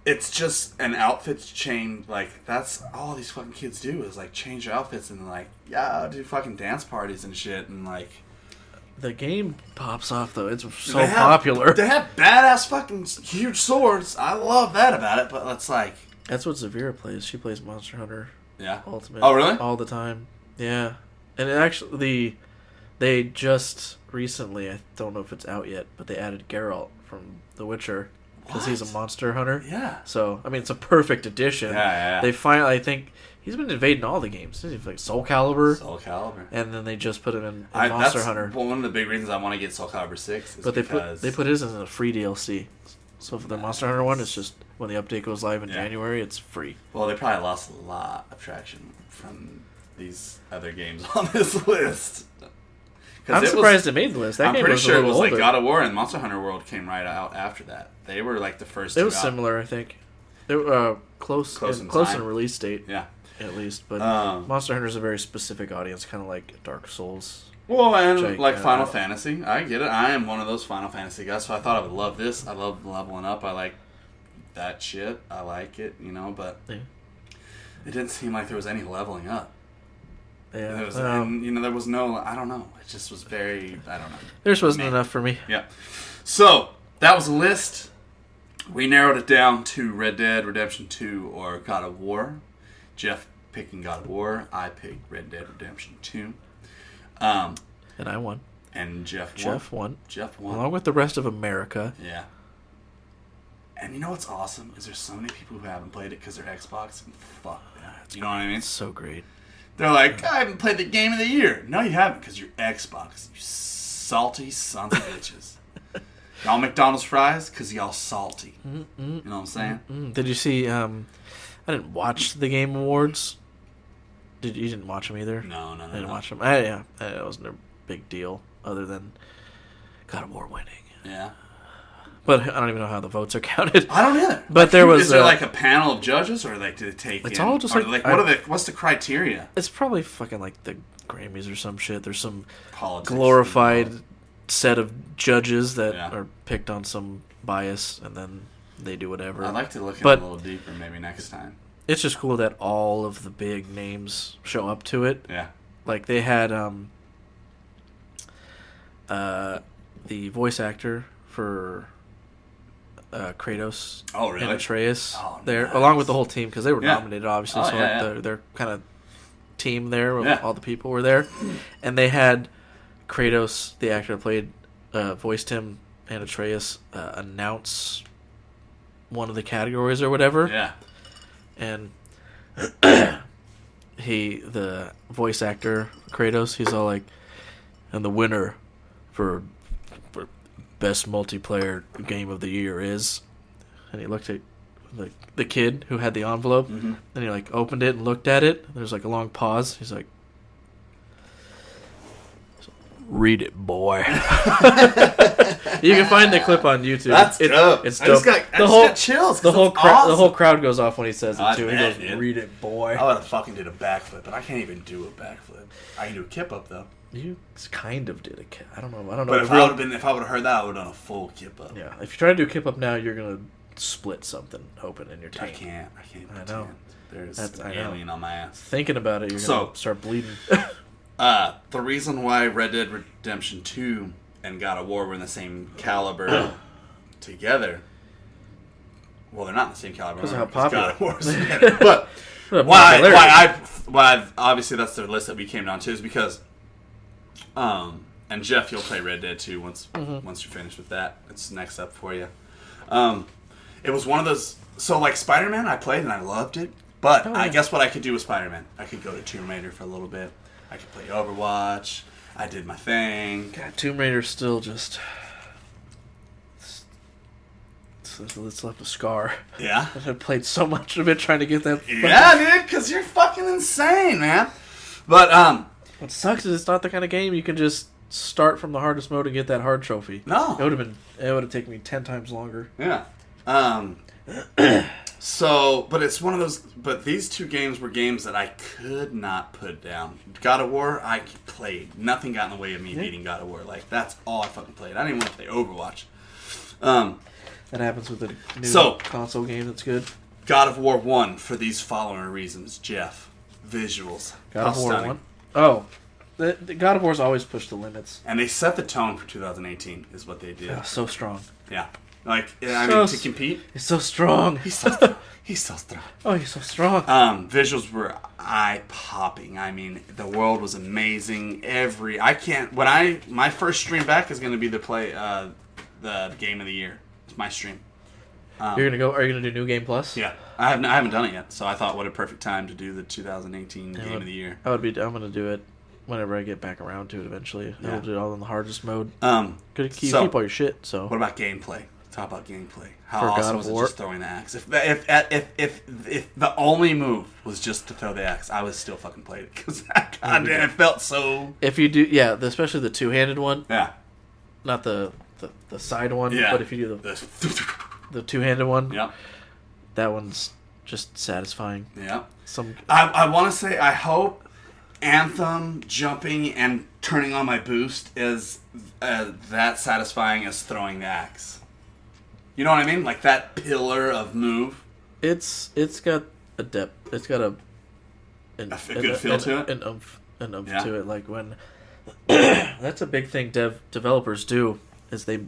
it's just an outfit change. Like, that's all these fucking kids do is like change their outfits and like, do fucking dance parties and shit and like. the game pops off though. It's so They have- popular. They have badass fucking huge swords. I love that about it, but it's like, That's what Zavira plays. She plays Monster Hunter yeah. Ultimate. Oh, really? All the time. Yeah. And it actually, they just recently, I don't know if it's out yet, but they added Geralt from The Witcher because he's a What? monster hunter. Yeah. So, I mean, it's a perfect addition. Yeah. They finally, I think, he's been invading all the games. He's like Soul Calibur. Soul Calibur. And then they just put him in Monster That's Hunter. one of the big reasons I want to get Soul Calibur 6 is But because... they put his in a free DLC. So for the Monster Hunter one, it's just when the update goes live in Yeah. January, it's free. Well, they probably lost a lot of traction from these other games on this list. I'm surprised it made the list. That I'm game pretty was sure a it little was like older. God of War and Monster Hunter World came right out after that. They were like the first. It two was out. similar, I think. They were close in in time. release date, Yeah. at least. But Um, Monster Hunter is a very specific audience, kind of like Dark Souls. Well, and Jake, like Final Fantasy, I get it. I am one of those Final Fantasy guys, so I thought I would love this. I love leveling up. I like that shit. I like it, but Yeah. it didn't seem like there was any leveling up. Yeah, There was, and, there was no. I don't know. It just was very. I don't know. there just wasn't enough for me. Yeah. So that was a list. We narrowed it down to Red Dead Redemption 2 or God of War. Jeff picking God of War. I picked Red Dead Redemption 2. And I won. And Jeff won. Jeff won. Along with the rest of America. Yeah. And you know what's awesome is there's so many people who haven't played it because they're Xbox and fuck that. You know what I mean? It's so great. They're like, I haven't played the game of the year. No, you haven't because you're Xbox. You salty sons of bitches. Y'all McDonald's fries because y'all salty. You know what I'm saying? Did you see? I didn't watch the Game Awards. You didn't watch them either? No. I didn't watch them. It wasn't a big deal other than God of War winning. Yeah. But I don't even know how the votes are counted. I don't either. But there was is there like a panel of judges, or like do they take? It's in, all just or like- what's the criteria? It's probably fucking like the Grammys or some shit. There's some Politics glorified set of judges that Yeah. are picked on some bias, and then they do whatever. I'd like to look in But- a little deeper maybe next time. It's just cool that all of the big names show up to it. Yeah. Like they had the voice actor for Kratos Oh, really? and Atreus Oh, there, nice. along with the whole team, because they were Yeah. nominated, obviously. Oh, so yeah, like yeah. their kind of team there, Yeah. all the people were there, and they had Kratos, the actor that played, voiced him, and Atreus announce one of the categories or whatever, Yeah. and the voice actor Kratos, he's all like, and the winner for best multiplayer game of the year is, and he looked at the kid who had the envelope, and he like opened it and looked at it. There's like a long pause. He's like, "Read it, boy." You can find the clip on YouTube. That's dope. It's I dope. just got chills. The whole awesome. the whole crowd goes off when he says it I too. He bet, goes, dude. "Read it, boy." I would have fucking did a backflip, but I can't even do a backflip. I can do a kip up though. You kind of did a kip. I don't know. But if I would have heard that, I would have done a full kip up. Yeah, if you try to do a kip up now, you're gonna split something open in your I tank. can't. I know. There's That's- an I know. alien on my ass. Thinking about it, you're So- gonna start bleeding. The reason why Red Dead Redemption 2 and God of War were in the same caliber together. Well, they're not in the same caliber. 'Cause of how popular. God of War is better. But why obviously that's the list that we came down to is because and Jeff, you'll play Red Dead 2 once you're finished with that. It's next up for you. It was one of those, so like Spider-Man I played and I loved it, but I guess what I could do with Spider-Man, I could go to Tomb Raider for a little bit. I could play Overwatch. I did my thing. God, Tomb Raider's still just. It's left a scar. Yeah. I played so much of it trying to get that. Yeah, dude, because you're fucking insane, man. But, What sucks is it's not the kind of game you can just start from the hardest mode and get that hard trophy. No. It would have taken me 10 times longer. yeah. But it's one of those, but these two games were games that I could not put down. God of War, I played. Nothing got in the way of me beating God of War. Like, that's all I fucking played. I didn't even want to play Overwatch. That happens with a new console game that's good. God of War 1 for these following reasons. Jeff, visuals. God of how War stunning. 1? Oh. The God of War's always pushed the limits. And they set the tone for 2018 is what they did. Oh, so strong. Yeah. Like, I mean, to compete. He's so strong. He's so strong. He's so strong. Oh, he's so strong. Visuals were eye-popping. I mean, the world was amazing. My first stream back is going to be the game of the year. It's my stream. Are you gonna do New Game Plus? Yeah. I haven't done it yet, so I thought what a perfect time to do the 2018 game of the year. I'm gonna do it whenever I get back around to it eventually. Yeah. I'll do it all in the hardest mode. So, Keep all your shit, so. What about gameplay? Talk about gameplay. How For God awesome of was it War? just throwing the axe? If the only move was just to throw the axe, I would still fucking play it because goddamn, it felt so. If you do, yeah, especially the two-handed one, Yeah. not the side one, Yeah. but if you do the two-handed one, Yep. that one's just satisfying. Yeah. Some I want to say I hope Anthem jumping and turning on my boost is that satisfying as throwing the axe. You know what I mean? Like that pillar of move. it's got a depth. It's got a A good feel to it? An oomph Yeah. to it. Like when that's a big thing developers do is they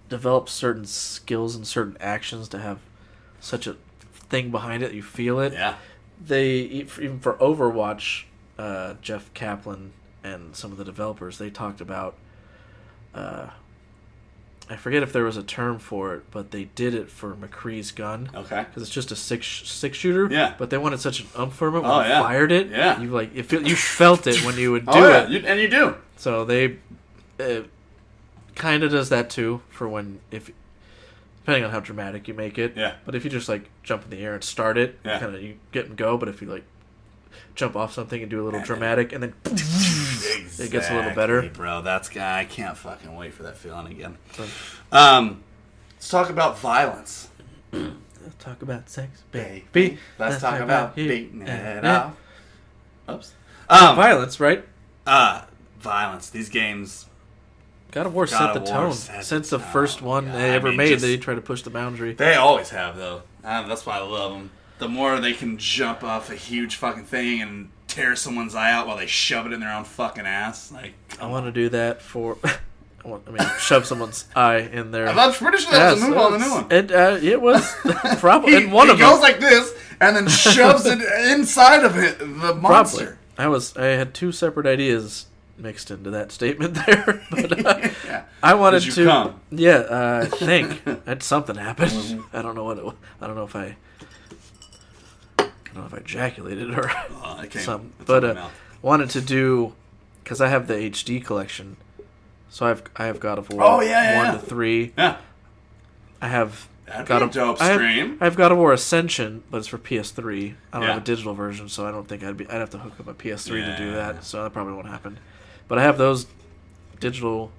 develop certain skills and certain actions to have such a thing behind it. You feel it. Yeah. They even for Overwatch, Jeff Kaplan and some of the developers, they talked about. I forget if there was a term for it, but they did it for McCree's gun. Okay. Because it's just a six shooter. Yeah. But they wanted such an oomph from it when Oh, you yeah. fired it. Yeah. You felt it when you would do Oh, yeah. it. And you do. So they kind of does that too for depending on how dramatic you make it. Yeah. But if you just like jump in the air and start it, Yeah. kind of you get and go. But if you like jump off something and do a little dramatic, and then it gets a little better. Bro, I can't fucking wait for that feeling again. So, Let's talk about violence. let's talk about sex, baby. Baby, let's talk about you. beating it Yeah. off. Oops. Violence, right? Violence. These games. God of War God set of the War tone. set Since the the first tone. one Yeah, they I ever mean, made, just- they try to push the boundary. They always have, though. That's why I love them. The more they can jump off a huge fucking thing and tear someone's eye out while they shove it in their own fucking ass. Like, I want to do that for. Shove someone's eye in there. I'm pretty sure that was a move on the new one. It was probably in one he of them. goes like this and then shoves it inside of it, the monster. Probably. I had two separate ideas mixed into that statement there, but Yeah. I wanted Did you to. come? Yeah, I think that something happened. I don't know what it was. I don't know if I ejaculated or It came, something. it's But in my mouth. wanted to do because I have the HD collection, so I have God of War. Oh, yeah, 1 to 3. Yeah. I have That'd God be a of dope I have- stream. I have God of War Ascension, but it's for PS3. I don't Yeah. have a digital version, so I don't think I'd have to hook up a PS3 to do Yeah. that. So that probably won't happen. But I have those digital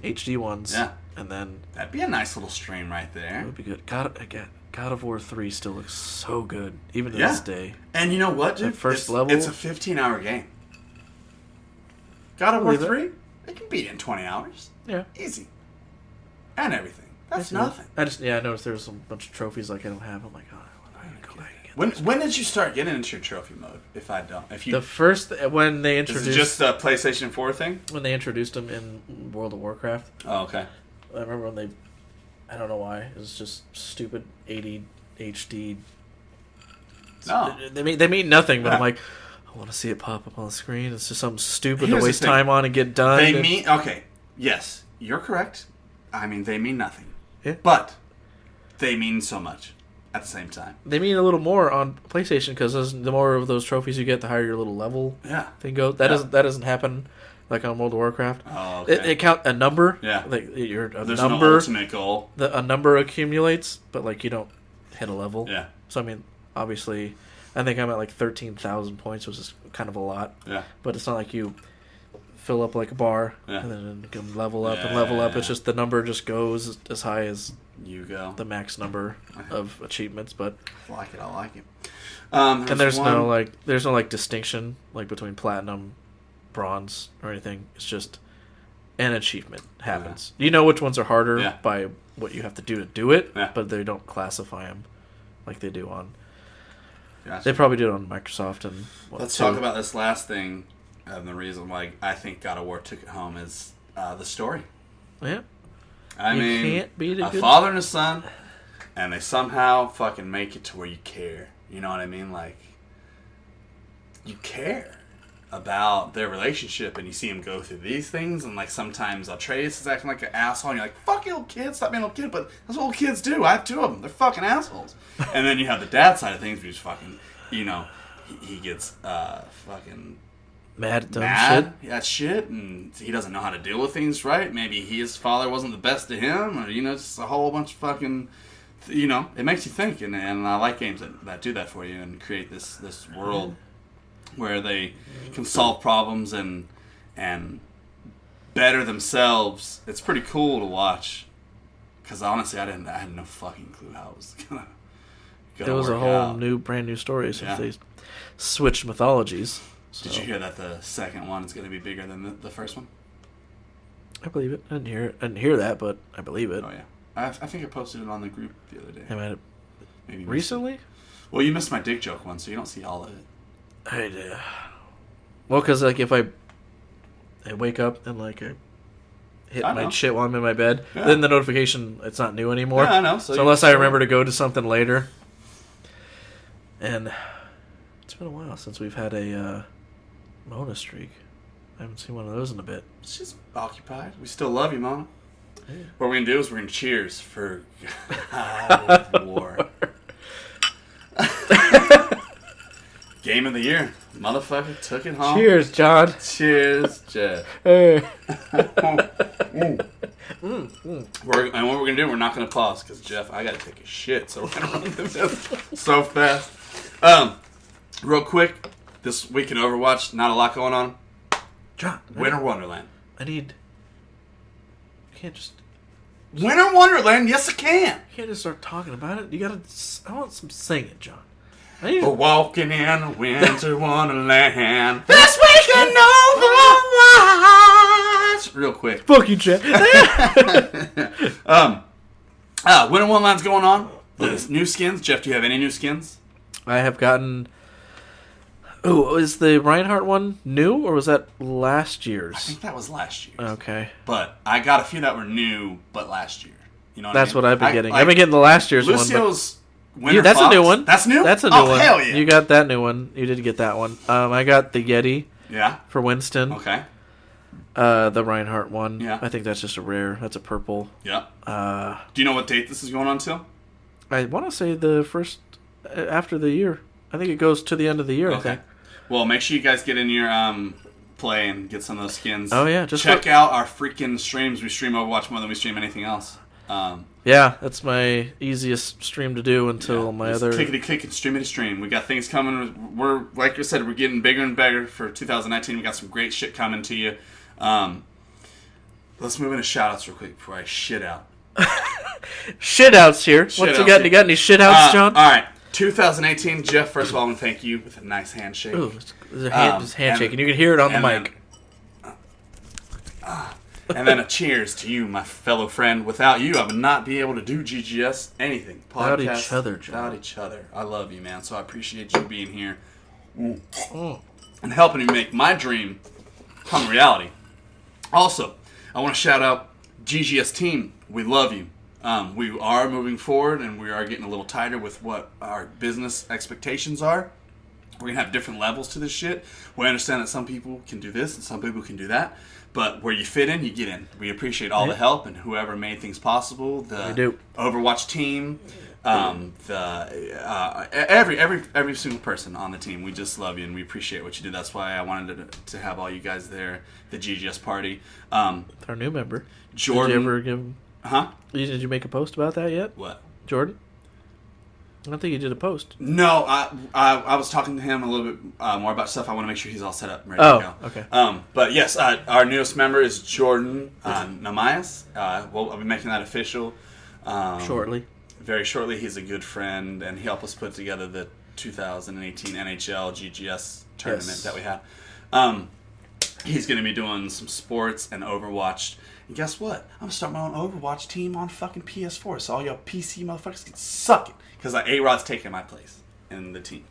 HD ones. Yeah. And then That'd be a nice little stream right it there. would be good. God of War 3 still looks so good, even to Yeah. this day. And you know what, dude? That first it's, level- It's a 15-hour game. God of War Believe it. 3, they can beat it in 20 hours. Yeah. Easy. And everything. That's Yeah. nothing. I noticed there was a bunch of trophies like I don't have. I'm like, oh, I need to go back and get When did you start getting into your trophy mode? If you the first when they is introduced it just a PlayStation 4 thing? when they introduced them in World of Warcraft. Oh, okay. I remember when I don't know why, it was just stupid 80 HD. No. They mean nothing, but Yeah. I'm like, I want to see it pop up on the screen. It's just something stupid Here's to the waste thing. time on and get done. They and- mean okay. Yes, you're correct. I mean, they mean nothing. Yeah. But they mean so much at the same time. They mean a little more on PlayStation because the more of those trophies you get, the higher your little level Yeah. thing goes. That Yeah. doesn't happen like on World of Warcraft. Oh, okay. It count a number. Yeah. Like a There's no number. ultimate goal. A number accumulates, but like you don't hit a level. Yeah. So I mean, obviously, I think I'm at like 13,000 points, which is kind of a lot. Yeah. But it's not like you fill up like a bar Yeah. and then you can level up and level up. It's just the number just goes as high as You go. the max number of achievements. But I like it. I like it. and there's no like distinction like between platinum, bronze, or anything. It's just an achievement happens. You know which ones are harder Yeah. by what you have to do it, Yeah. but they don't classify them like they do on. Gotcha. They probably do it on Microsoft and. Let's talk about this last thing, and the reason why I think God of War took it home is the story. Yeah. I You mean, can't beat a a good- father and a son, and they somehow fucking make it to where you care. You know what I mean? Like, you care about their relationship, and you see him go through these things, and like sometimes Atreus is acting like an asshole, and you're like, fuck you, little kid, stop being a little kid, but that's what little kids do. I have two of them. They're fucking assholes. And then you have the dad side of things, which is fucking, you know, he gets fucking Mad at dumb mad at shit, and he doesn't know how to deal with things right. Maybe his father wasn't the best to him, or just a whole bunch of fucking. It makes you think, and I like games that do that for you and create this world where they can solve problems and better themselves. It's pretty cool to watch. Because honestly, I had no fucking clue how it was gonna It was a whole out. brand new story since they switched mythologies. So. Did you hear that the second one is going to be bigger than the first one? I believe it. I didn't hear that, but I believe it. Oh yeah, I think I posted it on the group the other day. I mean, Maybe recently? Well, you missed my dick joke one, so you don't see all of it. I did. Well, because like if I wake up and like I hit my shit while I'm in my bed, then the notification, it's not new anymore. Yeah, I know. So unless I remember to go to something later. And it's been a while since we've had a Mona streak. I haven't seen one of those in a bit. She's occupied. We still love you, Mona. Yeah. What we're going to do is we're going to cheers for God of War. Game of the year. Motherfucker took it home. Cheers, John. Cheers, Jeff. Hey. And what we're going to do, we're not going to pause because, Jeff, I got to take a shit, so we're going to run through this so fast. Real quick, this week in Overwatch, not a lot going on. John. Winter Wonderland. You can't just... Winter Wonderland, yes I can. You can't just start talking about it. You gotta... I want some singing, John. We're walking in Winter Wonderland. This week in Overwatch! Real quick. Fuck you, Jeff. Winter Wonderland's going on. The new skins. Jeff, do you have any new skins? I have gotten... Oh, is the Reinhardt one new, or was that last year's? I think that was last year. Okay. But I got a few that were new, but last year. You know what That's I mean? what I've been getting. I've been getting the last year's Lucio's one. That's Fox. a new one. That's new? That's a new one. Oh, hell yeah. You got that new one. You did get that one. I got the Yeti. Yeah. For Winston. Okay. The Reinhardt one. Yeah. I think that's just a rare. That's a purple. Yeah. Do you know what date this is going on till? I want to say the first after the year. I think it goes to the end of the year. Okay. I think. Well, make sure you guys get in your play and get some of those skins. Oh yeah, check out our freaking streams. We stream Overwatch more than we stream anything else. Yeah, that's my easiest stream to do until my other... Clickety-click and stream. We got things coming. We're, like I said, we're getting bigger and bigger for 2019. We got some great shit coming to you. Let's move into shout-outs real quick before I shit out. Shit-outs here. What you got? You got any shit-outs, John? All right. 2018, Jeff, first of all, I want to thank you with a nice handshake. Ooh, just handshake, and you can hear it on the mic. And then a cheers to you, my fellow friend. Without you, I would not be able to do GGS anything. Podcast, without each other, John. Without each other. I love you, man. So I appreciate you being here and helping me make my dream come reality. Also, I want to shout out GGS team. We love you. We are moving forward, and we are getting a little tighter with what our business expectations are. We're going to have different levels to this shit. We understand that some people can do this and some people can do that. But where you fit in, you get in. We appreciate all the help and whoever made things possible. The Overwatch team, every single person on the team. We just love you and we appreciate what you do. That's why I wanted to have all you guys there. The GGS party. Our new member, Jordan. Did you ever give him? Huh? Did you make a post about that yet? What? Jordan? I don't think you did a post. No, I was talking to him a little bit more about stuff. I want to make sure he's all set up and ready to go. Okay. But yes, our newest member is Jordan Namias. I'll be making that official shortly. Very shortly. He's a good friend, and he helped us put together the 2018 NHL GGS tournament that we had. He's going to be doing some sports and Overwatch. And guess what? I'm going to start my own Overwatch team on fucking PS4. So all y'all PC motherfuckers can suck it. Because A-Rod's taking my place in the team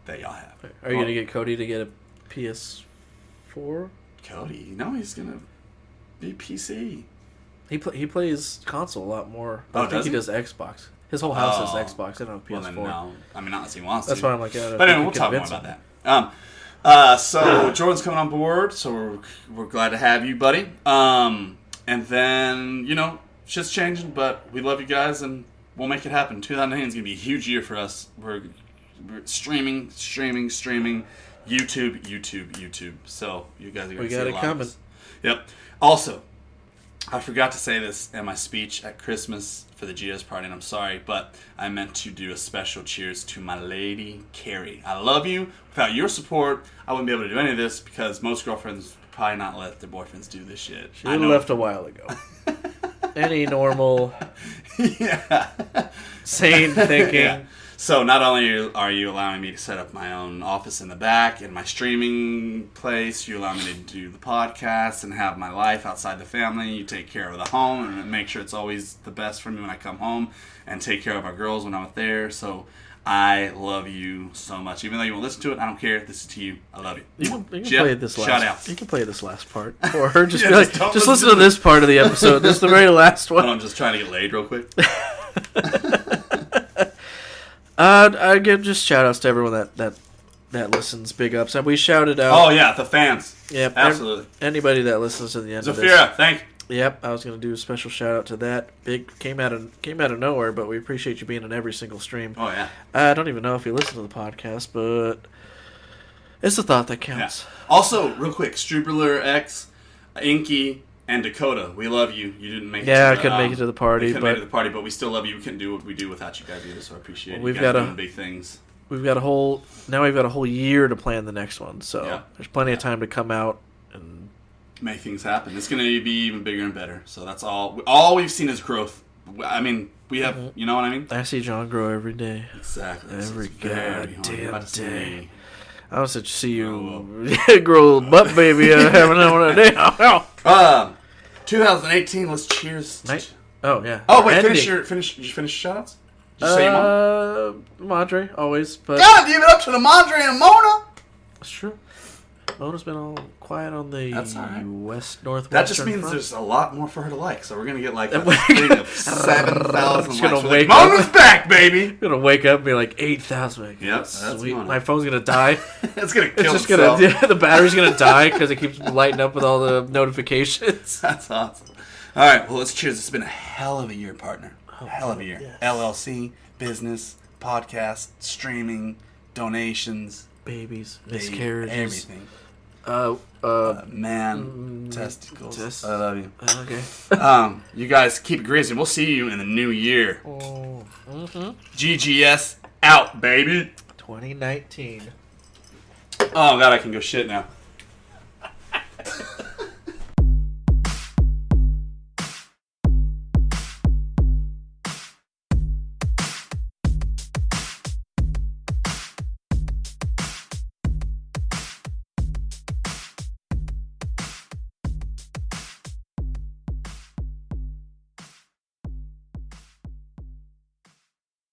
that y'all have. Are you going to get Cody to get a PS4? Cody? No, he's going to be PC. He plays console a lot more. Oh, I think he does Xbox. His whole house is Xbox. I don't have PS4. Well, then no. I mean, not unless he wants That's to. why I'm like, but anyway, we'll talk more about that. So Jordan's coming on board, so we're glad to have you, buddy. And then, shit's changing, but we love you guys, and we'll make it happen. 2019 is going to be a huge year for us. We're streaming. YouTube. So you guys are going to see got a it lot coming. of this. Yep. Also, I forgot to say this in my speech at Christmas for the GGS party, and I'm sorry, but I meant to do a special cheers to my lady, Carrie. I love you. Without your support, I wouldn't be able to do any of this because most girlfriends would probably not let their boyfriends do this shit. She would have left a while ago. Any normal, sane thinking. Yeah. So not only are you allowing me to set up my own office in the back in my streaming place, you allow me to do the podcast and have my life outside the family. You take care of the home and make sure it's always the best for me when I come home, and take care of our girls when I'm there. So I love you so much. Even though you won't listen to it, I don't care. This is to you. I love you. You can Jeff, play this last. shout out. You can play this last part for her. Just Yeah, be like, just don't just listen listen to this part of the episode. This is the very last one. I'm just trying to get laid real quick. I give just shout outs to everyone that listens. Big ups. And we shouted out. Oh yeah, the fans. Yep, Absolutely. Anybody that listens to the end of this. Zafira, thank you. Yep, I was gonna do a special shout out to that. Big came out of nowhere, but we appreciate you being on every single stream. Oh yeah. I don't even know if you listen to the podcast, but it's the thought that Yeah. counts. Also, real quick, Strubler X, Inky, and Dakota, we love you. You didn't make it. Yeah, to I the, couldn't make it to the party, we couldn't make it but to the party, but we still love you. We couldn't do what we do without you guys either, so I appreciate it. We've you guys got a- doing big things. we've got a whole year to plan the next one, so Yeah. there's plenty of time to come out and Make things happen. It's going to be even bigger and better. So that's all. All we've seen is growth. I mean, we have. You know what I mean? I see John grow every day. Exactly. Every This is very goddamn hard to see day. me. I was to see you grow a little butt baby having one a day. 2018. Let's cheers. Oh yeah. Oh wait, Ending. finish. Did you finish your shoutouts? Did you say your mom? Madre always, but God, give it up to the Madre and Mona. that's true. Mona's been all quiet on the That's all right. northwest. That just means front. there's a lot more for her to like. So we're gonna get like a string of 7,000 Just gonna likes. wake Mona's up. back, baby. I'm gonna wake up and be like 8,000. Like, Yep, that's sweet. Mona. My phone's gonna die. It's gonna It's kill just itself. gonna the battery's gonna die because it keeps lighting up with all the notifications. That's awesome. All right, well, let's cheers. It's been a hell of a year, partner. A hell of a year. yes. LLC, business, podcast, streaming, donations, Babies, baby, miscarriages, everything. Mm, Testicles. I love you. Okay. You guys keep it greasy. We'll see you in the new year. Mm-hmm. GGS out, baby. 2019. Oh, God, I can go shit now.